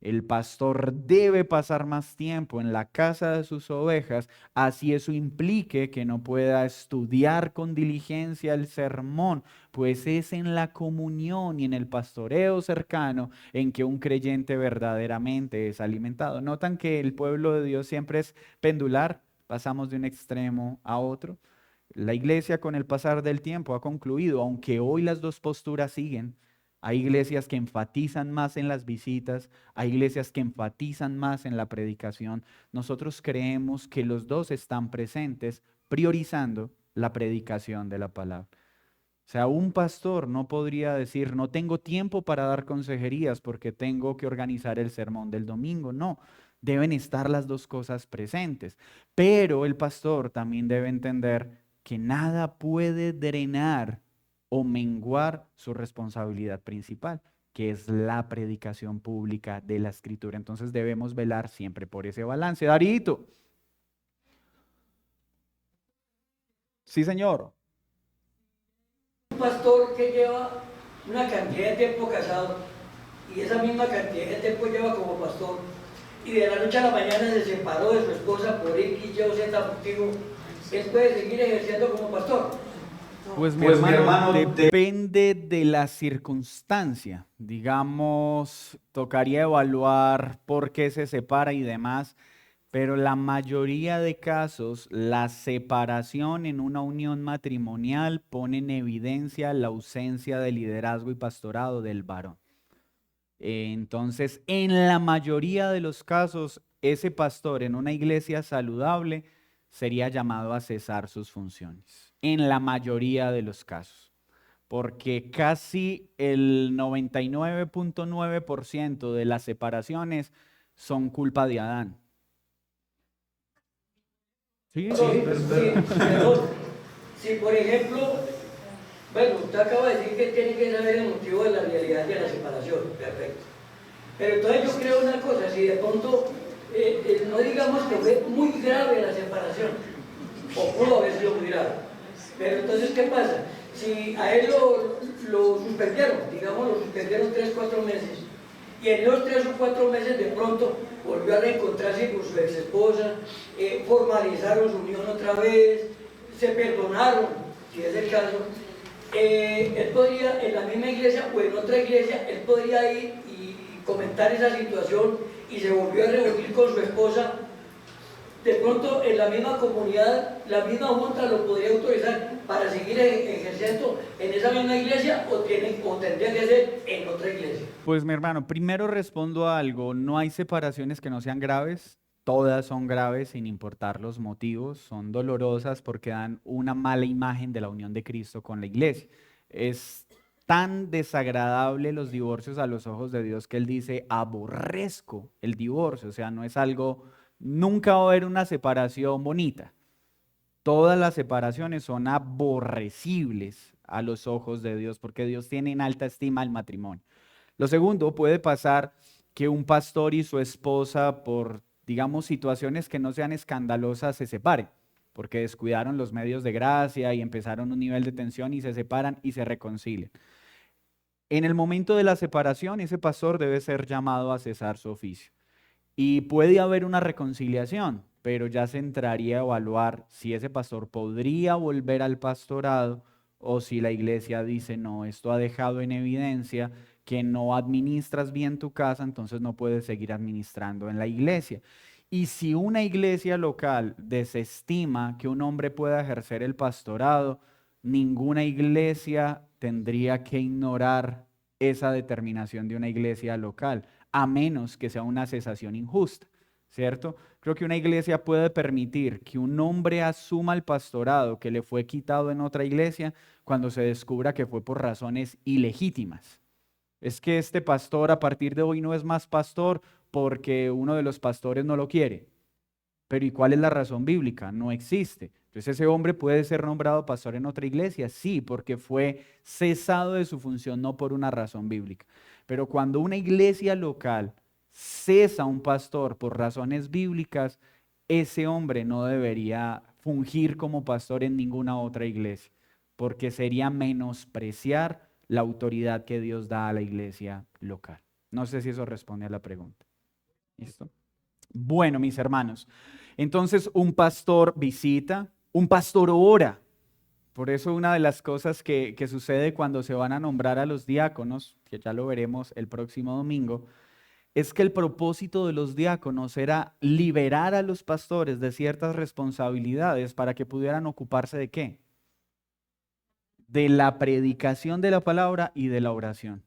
El pastor debe pasar más tiempo en la casa de sus ovejas, así eso implique que no pueda estudiar con diligencia el sermón, pues es en la comunión y en el pastoreo cercano en que un creyente verdaderamente es alimentado. Notan que el pueblo de Dios siempre es pendular, pasamos de un extremo a otro. La iglesia con el pasar del tiempo ha concluido, aunque hoy las dos posturas siguen. Hay iglesias que enfatizan más en las visitas, hay iglesias que enfatizan más en la predicación. Nosotros creemos que los dos están presentes, priorizando la predicación de la palabra. O sea, un pastor no podría decir, no tengo tiempo para dar consejerías porque tengo que organizar el sermón del domingo. No, deben estar las dos cosas presentes. Pero el pastor también debe entender que nada puede drenar o menguar su responsabilidad principal, que es la predicación pública de la Escritura. Entonces debemos velar siempre por ese balance. Darito. Sí, señor. Un pastor que lleva una cantidad de tiempo casado y esa misma cantidad de tiempo lleva como pastor y de la noche a la mañana se separó de su esposa por X, Y o Z motivo, él puede seguir ejerciendo como pastor. Pues mi Pues mi hermano, hermano, depende de la circunstancia. Digamos, tocaría evaluar por qué se separa y demás. pero la mayoría de casos, la separación en una unión matrimonial pone en evidencia la ausencia de liderazgo y pastorado del varón. Entonces, en la mayoría de los casos, ese pastor en una iglesia saludable sería llamado a cesar sus funciones. En la mayoría de los casos. Porque casi el 99.9% de las separaciones son culpa de Adán. Sí, Perdón. Si por ejemplo, bueno, usted acaba de decir que tiene que saber el motivo de la realidad de la separación, perfecto. Pero entonces yo creo una cosa, si de pronto, no digamos que fue muy grave la separación, o pudo haber sido muy grave, pero entonces ¿qué pasa? Si a él lo suspendieron, digamos lo suspendieron 3 o 4 meses, y en esos 3 o 4 meses de pronto volvió a reencontrarse con su ex esposa, formalizaron su unión otra vez, se perdonaron, si es el caso, él podría, en la misma iglesia o en otra iglesia, él podría ir y comentar esa situación y se volvió a reunir con su esposa. De pronto en la misma comunidad, la misma junta lo podría autorizar para seguir ejerciendo en esa misma iglesia o tendría que ser en otra iglesia. Pues mi hermano, primero respondo a algo, no hay separaciones que no sean graves, todas son graves sin importar los motivos, son dolorosas porque dan una mala imagen de la unión de Cristo con la iglesia. Es tan desagradable los divorcios a los ojos de Dios que Él dice, aborrezco el divorcio, o sea, no es algo, nunca va a haber una separación bonita. Todas las separaciones son aborrecibles a los ojos de Dios porque Dios tiene en alta estima el matrimonio. Lo segundo, puede pasar que un pastor y su esposa, por, digamos, situaciones que no sean escandalosas, se separen, porque descuidaron los medios de gracia y empezaron un nivel de tensión y se separan y se reconcilian. En el momento de la separación, ese pastor debe ser llamado a cesar su oficio. Y puede haber una reconciliación, pero ya se entraría a evaluar si ese pastor podría volver al pastorado o si la iglesia dice, no, esto ha dejado en evidencia que no administras bien tu casa, entonces no puedes seguir administrando en la iglesia. Y si una iglesia local desestima que un hombre pueda ejercer el pastorado, ninguna iglesia tendría que ignorar esa determinación de una iglesia local, a menos que sea una cesación injusta, ¿cierto? Creo que una iglesia puede permitir que un hombre asuma el pastorado que le fue quitado en otra iglesia cuando se descubra que fue por razones ilegítimas. Es que este pastor a partir de hoy no es más pastor porque uno de los pastores no lo quiere. Pero ¿y cuál es la razón bíblica? No existe. Entonces ese hombre puede ser nombrado pastor en otra iglesia, sí, porque fue cesado de su función, no por una razón bíblica. Pero cuando una iglesia local cesa a un pastor por razones bíblicas, ese hombre no debería fungir como pastor en ninguna otra iglesia, porque sería menospreciar la autoridad que Dios da a la iglesia local. No sé si eso responde a la pregunta. ¿Listo? Bueno, mis hermanos, entonces un pastor visita, un pastor ora. Por eso una de las cosas que sucede cuando se van a nombrar a los diáconos, que ya lo veremos el próximo domingo, es que el propósito de los diáconos era liberar a los pastores de ciertas responsabilidades para que pudieran ocuparse de ¿qué? De la predicación de la palabra y de la oración.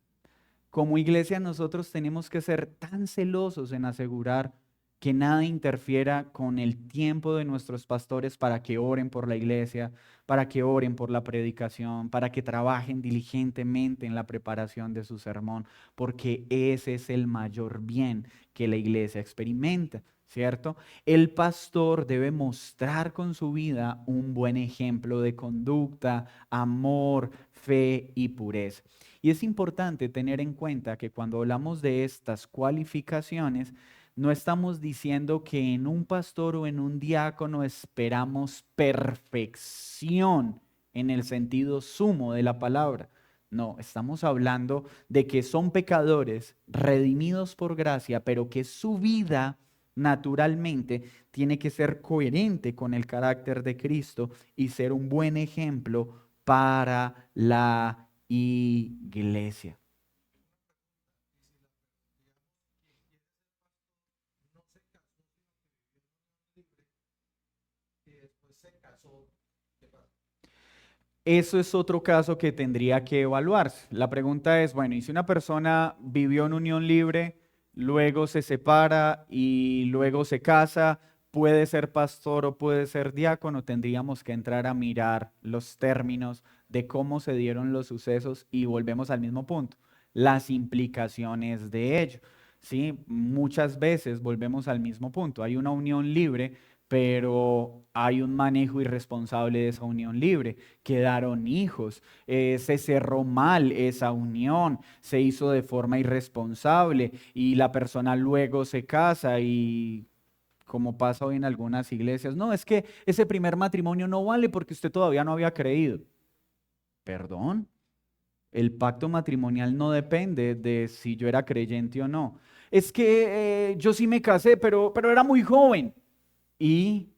Como iglesia nosotros tenemos que ser tan celosos en asegurar que nada interfiera con el tiempo de nuestros pastores para que oren por la iglesia, para que oren por la predicación, para que trabajen diligentemente en la preparación de su sermón, porque ese es el mayor bien que la iglesia experimenta, ¿cierto? El pastor debe mostrar con su vida un buen ejemplo de conducta, amor, fe y pureza. Y es importante tener en cuenta que cuando hablamos de estas cualificaciones, no estamos diciendo que en un pastor o en un diácono esperamos perfección en el sentido sumo de la palabra. No, estamos hablando de que son pecadores redimidos por gracia, pero que su vida naturalmente tiene que ser coherente con el carácter de Cristo y ser un buen ejemplo para la iglesia. Eso es otro caso que tendría que evaluarse. La pregunta es, bueno, ¿y si una persona vivió en unión libre, luego se separa y luego se casa, puede ser pastor o puede ser diácono? Tendríamos que entrar a mirar los términos de cómo se dieron los sucesos y volvemos al mismo punto, las implicaciones de ello. Sí, muchas veces volvemos al mismo punto. Hay una unión libre, pero hay un manejo irresponsable de esa unión libre. Quedaron hijos, se cerró mal esa unión, se hizo de forma irresponsable y la persona luego se casa y como pasa hoy en algunas iglesias, no, es que ese primer matrimonio no vale porque usted todavía no había creído. Perdón, el pacto matrimonial no depende de si yo era creyente o no. Es que yo sí me casé, pero era muy joven. Y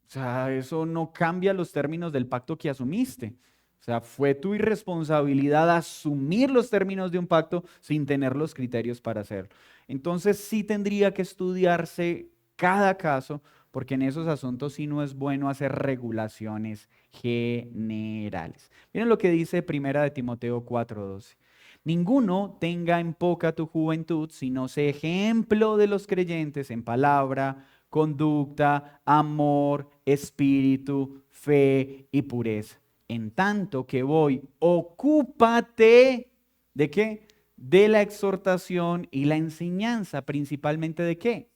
o sea, eso no cambia los términos del pacto que asumiste. O sea, fue tu irresponsabilidad asumir los términos de un pacto sin tener los criterios para hacerlo. Entonces sí tendría que estudiarse cada caso, porque en esos asuntos sí no es bueno hacer regulaciones generales. Miren lo que dice Primera de Timoteo 4:12. Ninguno tenga en poca tu juventud, sino sé ejemplo de los creyentes en palabra, conducta, amor, espíritu, fe y pureza. En tanto que voy, ocúpate ¿de qué? De la exhortación y la enseñanza, principalmente ¿de qué?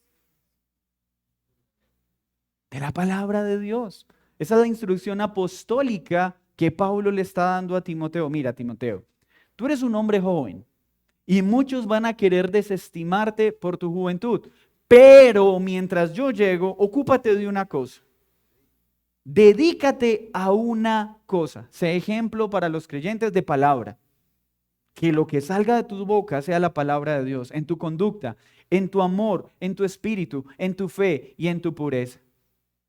De la palabra de Dios. Esa es la instrucción apostólica que Pablo le está dando a Timoteo. Mira, Timoteo, tú eres un hombre joven y muchos van a querer desestimarte por tu juventud. Pero mientras yo llego, ocúpate de una cosa. Dedícate a una cosa. Sé ejemplo para los creyentes de palabra. Que lo que salga de tu boca sea la palabra de Dios, en tu conducta, en tu amor, en tu espíritu, en tu fe y en tu pureza.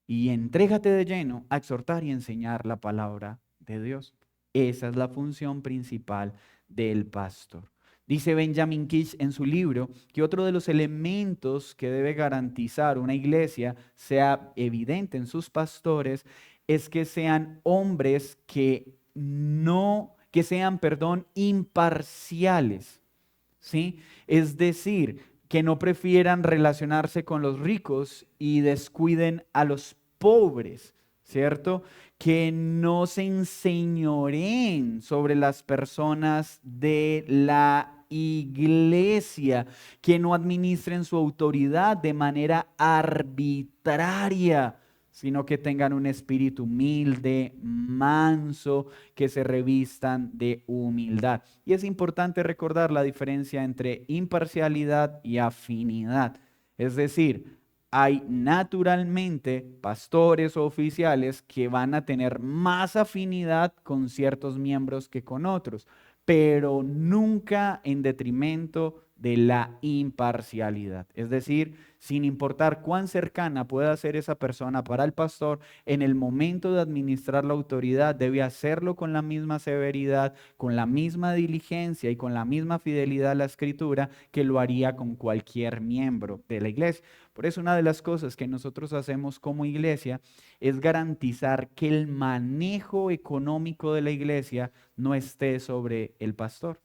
Y entrégate de lleno a exhortar y enseñar la palabra de Dios. Esa es la función principal del pastor. Dice Benjamin Kish en su libro que otro de los elementos que debe garantizar una iglesia sea evidente en sus pastores es que sean hombres que sean, perdón, imparciales, ¿sí? Es decir, que no prefieran relacionarse con los ricos y descuiden a los pobres, ¿cierto? Que no se enseñoreen sobre las personas de la iglesia, que no administren su autoridad de manera arbitraria, sino que tengan un espíritu humilde, manso, que se revistan de humildad. Y es importante recordar la diferencia entre imparcialidad y afinidad. Es decir, hay naturalmente pastores o oficiales que van a tener más afinidad con ciertos miembros que con otros, pero nunca en detrimento de la imparcialidad. Es decir, sin importar cuán cercana pueda ser esa persona para el pastor, en el momento de administrar la autoridad debe hacerlo con la misma severidad, con la misma diligencia y con la misma fidelidad a la escritura que lo haría con cualquier miembro de la iglesia. Por eso una de las cosas que nosotros hacemos como iglesia es garantizar que el manejo económico de la iglesia no esté sobre el pastor.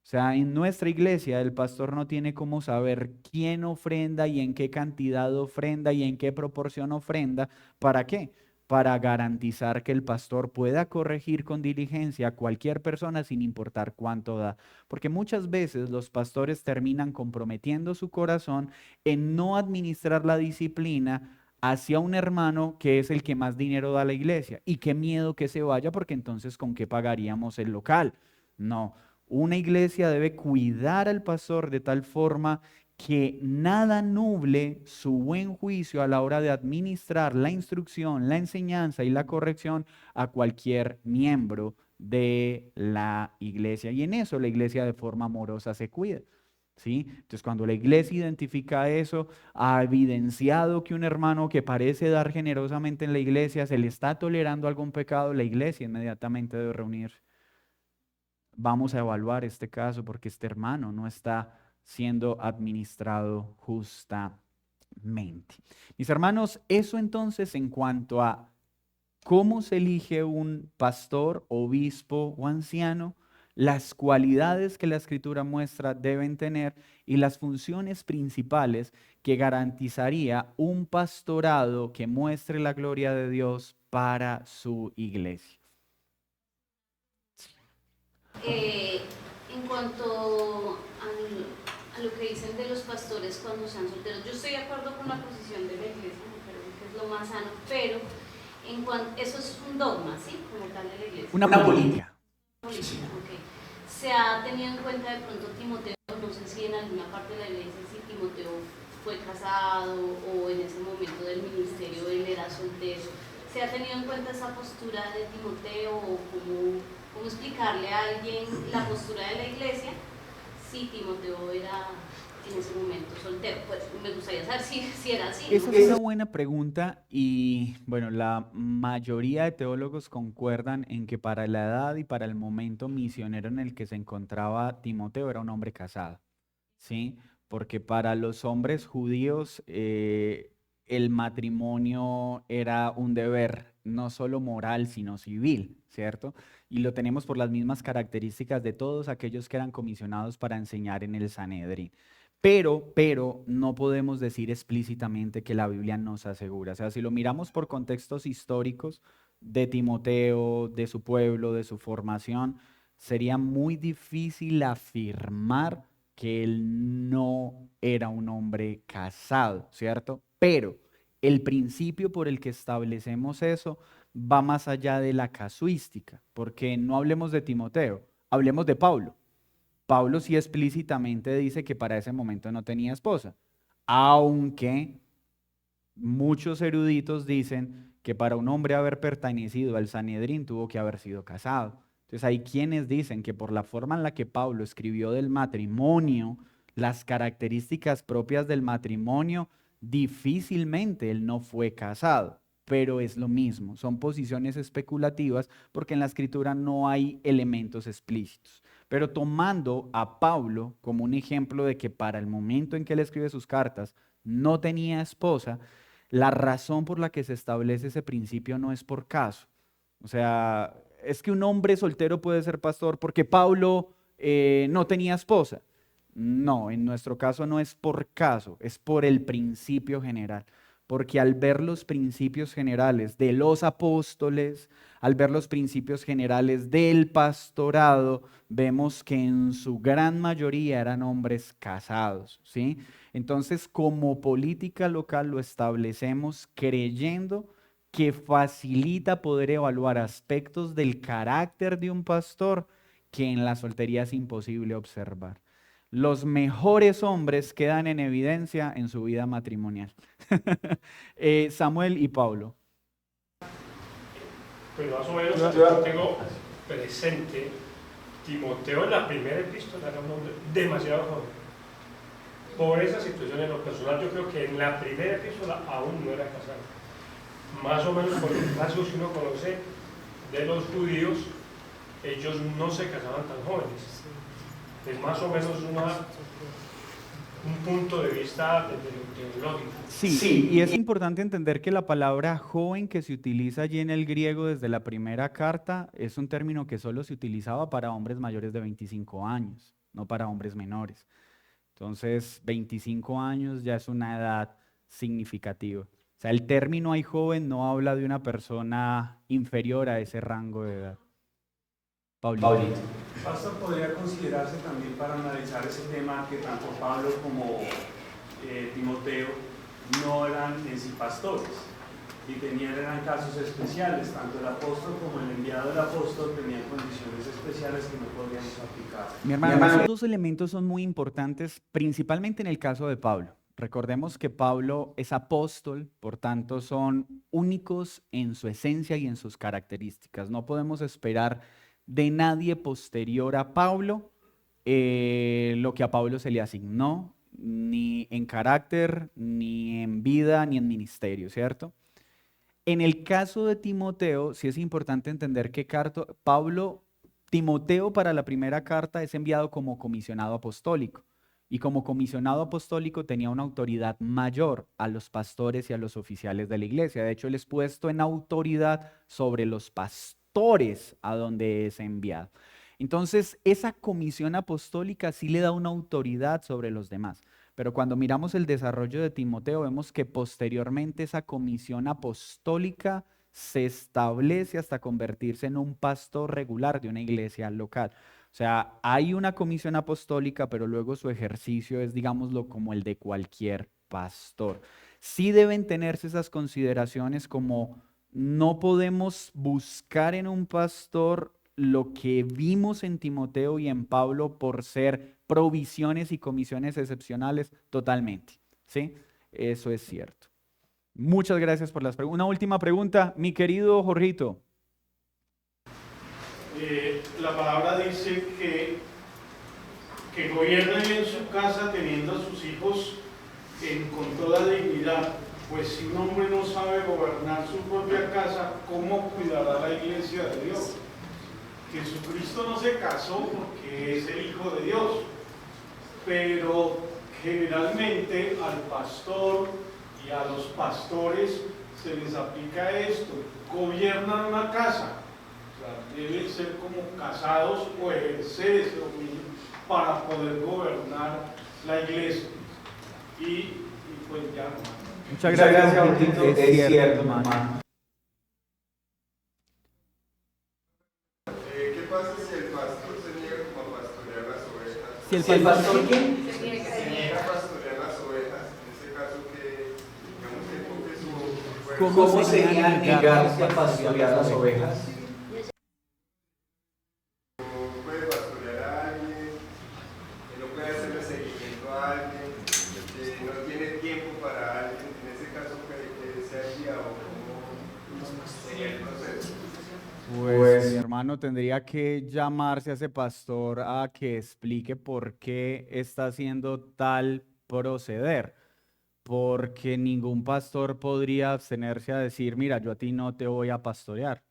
O sea, en nuestra iglesia el pastor no tiene cómo saber quién ofrenda y en qué cantidad ofrenda y en qué proporción ofrenda. ¿Para qué? Para garantizar que el pastor pueda corregir con diligencia a cualquier persona sin importar cuánto da. Porque muchas veces los pastores terminan comprometiendo su corazón en no administrar la disciplina hacia un hermano que es el que más dinero da a la iglesia. Y qué miedo que se vaya porque entonces ¿con qué pagaríamos el local? No. Una iglesia debe cuidar al pastor de tal forma que nada nuble su buen juicio a la hora de administrar la instrucción, la enseñanza y la corrección a cualquier miembro de la iglesia. Y en eso la iglesia de forma amorosa se cuida. ¿Sí? Entonces, cuando la iglesia identifica eso, ha evidenciado que un hermano que parece dar generosamente en la iglesia se le está tolerando algún pecado, la iglesia inmediatamente debe reunirse. Vamos a evaluar este caso porque este hermano no está siendo administrado justamente. Mis hermanos, eso entonces en cuanto a ¿Cómo se elige un pastor, obispo o anciano? Las cualidades que la Escritura muestra deben tener y las funciones principales que garantizaría un pastorado que muestre la gloria de Dios para su iglesia. En cuanto a lo que dicen de los pastores cuando sean solteros, yo estoy de acuerdo con la posición de la iglesia, me parece que es lo más sano, pero eso es un dogma, ¿sí? Como tal de la iglesia. Una política. Política, ok. Se ha tenido en cuenta de pronto Timoteo, no sé si en alguna parte de la iglesia, si Timoteo fue casado o en ese momento del ministerio él era soltero. ¿Se ha tenido en cuenta esa postura de Timoteo o cómo explicarle a alguien la postura de la iglesia si Timoteo era en ese momento soltero? Pues me gustaría saber si era así, Esa ¿no? es una buena pregunta y bueno, la mayoría de teólogos concuerdan en que para la edad y para el momento misionero en el que se encontraba Timoteo era un hombre casado, ¿sí? Porque para los hombres judíos el matrimonio era un deber no solo moral, sino civil, ¿cierto? Y lo tenemos por las mismas características de todos aquellos que eran comisionados para enseñar en el Sanedrín. Pero no podemos decir explícitamente que la Biblia nos asegura. O sea, si lo miramos por contextos históricos de Timoteo, de su pueblo, de su formación, sería muy difícil afirmar que él no era un hombre casado, ¿cierto? Pero el principio por el que establecemos eso va más allá de la casuística, porque no hablemos de Timoteo, hablemos de Pablo. Pablo sí explícitamente dice que para ese momento no tenía esposa, aunque muchos eruditos dicen que para un hombre haber pertenecido al Sanedrín tuvo que haber sido casado. Entonces hay quienes dicen que por la forma en la que Pablo escribió del matrimonio, las características propias del matrimonio, difícilmente él no fue casado, pero es lo mismo, son posiciones especulativas porque en la escritura no hay elementos explícitos. Pero tomando a Pablo como un ejemplo de que para el momento en que él escribe sus cartas no tenía esposa, la razón por la que se establece ese principio no es por caso. O sea, es que un hombre soltero puede ser pastor porque Pablo no tenía esposa. No, en nuestro caso no es por caso, es por el principio general. Porque al ver los principios generales de los apóstoles, al ver los principios generales del pastorado, vemos que en su gran mayoría eran hombres casados, ¿sí? Entonces, como política local lo establecemos creyendo que facilita poder evaluar aspectos del carácter de un pastor que en la soltería es imposible observar. Los mejores hombres quedan en evidencia en su vida matrimonial. Samuel y Pablo. Pues más o menos yo tengo presente, Timoteo en la primera epístola era un hombre demasiado joven. Por esa situación en lo personal, yo creo que en la primera epístola aún no era casado. Más o menos por los rasgos que uno conoce de los judíos, ellos no se casaban tan jóvenes. Es más o menos un punto de vista teológico. Sí, y es importante entender que la palabra joven que se utiliza allí en el griego desde la primera carta es un término que solo se utilizaba para hombres mayores de 25 años, no para hombres menores. Entonces, 25 años ya es una edad significativa. O sea, el término ahí joven no habla de una persona inferior a ese rango de edad. Paulito. Pastor, podría considerarse también para analizar ese tema que tanto Pablo como Timoteo no eran en sí pastores y eran casos especiales, tanto el apóstol como el enviado del apóstol tenían condiciones especiales que no podríamos aplicar. Mi hermano, esos dos elementos son muy importantes, principalmente en el caso de Pablo. Recordemos que Pablo es apóstol, por tanto son únicos en su esencia y en sus características. No podemos esperar de nadie posterior a Pablo lo que a Pablo se le asignó, ni en carácter, ni en vida, ni en ministerio, ¿cierto? En el caso de Timoteo, sí es importante entender que Timoteo para la primera carta es enviado como comisionado apostólico. y como comisionado apostólico tenía una autoridad mayor a los pastores y a los oficiales de la iglesia. De hecho, él es puesto en autoridad sobre los pastores a donde es enviado. Entonces, esa comisión apostólica sí le da una autoridad sobre los demás. Pero cuando miramos el desarrollo de Timoteo, vemos que posteriormente esa comisión apostólica se establece hasta convertirse en un pastor regular de una iglesia local. O sea, hay una comisión apostólica, pero luego su ejercicio es, digámoslo, como el de cualquier pastor. Sí deben tenerse esas consideraciones como no podemos buscar en un pastor lo que vimos en Timoteo y en Pablo por ser provisiones y comisiones excepcionales totalmente, ¿sí? Eso es cierto. Muchas gracias por las preguntas. Una última pregunta, mi querido Jorgito. La palabra dice que gobierna en su casa teniendo a sus hijos con toda dignidad. Pues si un hombre no sabe gobernar su propia casa, ¿cómo cuidará la iglesia de Dios? Jesucristo no se casó porque es el Hijo de Dios, pero generalmente al pastor y a los pastores se les aplica esto: gobiernan una casa. Deben ser como casados o ejercer ese dominio para poder gobernar la iglesia. Y pues ya. Muchas gracias, Jorgito. Es cierto, hermano. ¿Qué pasa si el pastor se niega como a pastorear las ovejas? Si el pastor ¿qué? Se niega a pastorear las ovejas, en ese caso que digamos que porque su ¿Cómo sería negarse a pastorear las ovejas? puede pastorear a alguien, que no puede hacerle seguimiento a alguien, que no tiene tiempo para alguien, en ese caso que se haría o cómo sería el proceso. Pues mi hermano tendría que llamarse a ese pastor a que explique por qué está haciendo tal proceder, porque ningún pastor podría abstenerse a decir, mira, yo a ti no te voy a pastorear.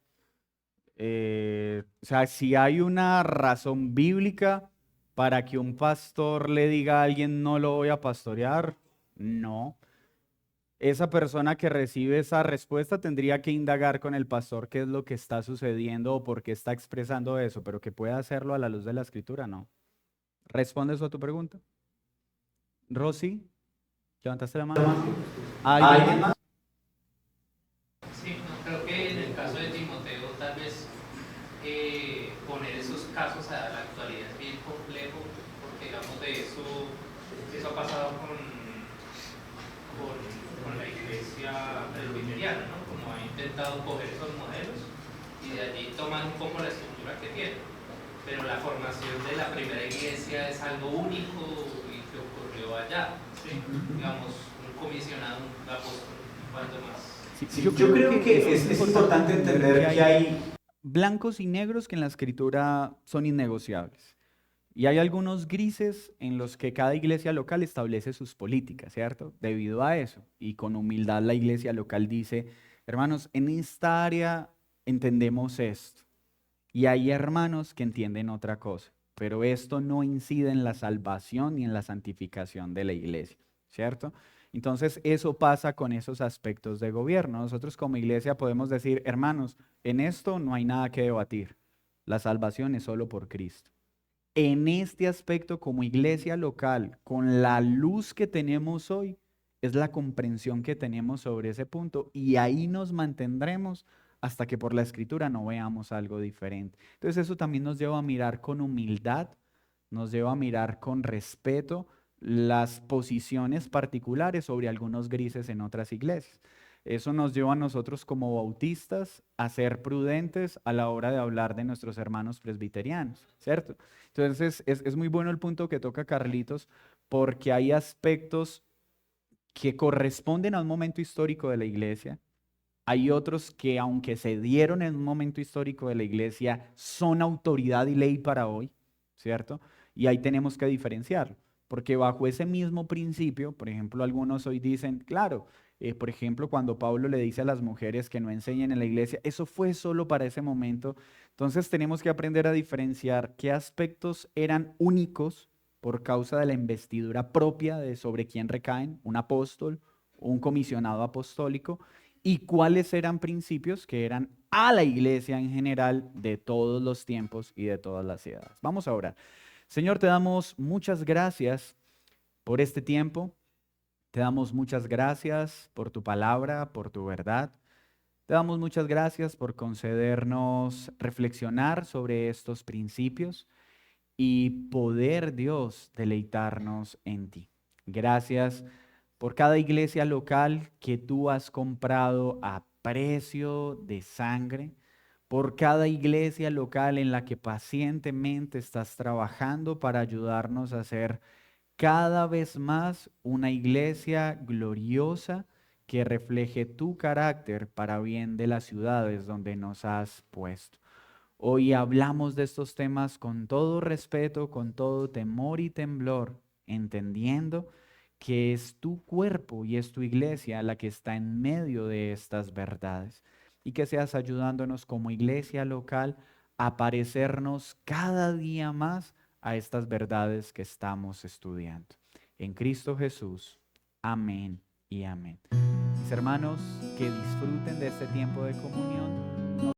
O sea, si hay una razón bíblica para que un pastor le diga a alguien no lo voy a pastorear, no. Esa persona que recibe esa respuesta tendría que indagar con el pastor qué es lo que está sucediendo o por qué está expresando eso, pero que pueda hacerlo a la luz de la escritura, no. ¿Responde eso a tu pregunta? Rosy, ¿levantaste la mano? ¿Alguien más? Sí, no, creo que en el caso de Timoteo tal vez poner esos casos a la actualidad es bien complejo, porque digamos eso ha pasado con la iglesia presbiteriana, ¿no? Como ha intentado coger esos modelos y de allí toman un poco la estructura que tienen. Pero la formación de la primera iglesia es algo único y que ocurrió allá, ¿sí? Digamos, un comisionado, un apóstol, cuanto más. Sí, yo creo que es importante entender que hay blancos y negros que en la escritura son innegociables. Y hay algunos grises en los que cada iglesia local establece sus políticas, ¿cierto? Debido a eso. Y con humildad la iglesia local dice, hermanos, en esta área entendemos esto. Y hay hermanos que entienden otra cosa. Pero esto no incide en la salvación ni en la santificación de la iglesia, ¿cierto? Entonces eso pasa con esos aspectos de gobierno. Nosotros como iglesia podemos decir, hermanos, en esto no hay nada que debatir. La salvación es solo por Cristo. En este aspecto como iglesia local, con la luz que tenemos hoy, es la comprensión que tenemos sobre ese punto y ahí nos mantendremos hasta que por la escritura no veamos algo diferente. Entonces eso también nos lleva a mirar con humildad, nos lleva a mirar con respeto las posiciones particulares sobre algunos grises en otras iglesias. Eso nos lleva a nosotros como bautistas a ser prudentes a la hora de hablar de nuestros hermanos presbiterianos, ¿cierto? Entonces es muy bueno el punto que toca Carlitos, porque hay aspectos que corresponden a un momento histórico de la iglesia. Hay otros que, aunque se dieron en un momento histórico de la iglesia, son autoridad y ley para hoy, ¿cierto? Y ahí tenemos que diferenciarlo, porque bajo ese mismo principio, por ejemplo, algunos hoy dicen, claro, por ejemplo, cuando Pablo le dice a las mujeres que no enseñen en la iglesia, eso fue solo para ese momento. Entonces tenemos que aprender a diferenciar qué aspectos eran únicos por causa de la investidura propia de sobre quién recaen, un apóstol, un comisionado apostólico, y cuáles eran principios que eran a la iglesia en general de todos los tiempos y de todas las edades. Vamos a orar. Señor, te damos muchas gracias por este tiempo. Te damos muchas gracias por tu palabra, por tu verdad. Te damos muchas gracias por concedernos reflexionar sobre estos principios y poder, Dios, deleitarnos en ti. Gracias por cada iglesia local que tú has comprado a precio de sangre, por cada iglesia local en la que pacientemente estás trabajando para ayudarnos a ser cada vez más una iglesia gloriosa que refleje tu carácter para bien de las ciudades donde nos has puesto. Hoy hablamos de estos temas con todo respeto, con todo temor y temblor, entendiendo que es tu cuerpo y es tu iglesia la que está en medio de estas verdades. Y que seas ayudándonos como iglesia local a parecernos cada día más a estas verdades que estamos estudiando. En Cristo Jesús. Amén y amén. Mis hermanos, que disfruten de este tiempo de comunión.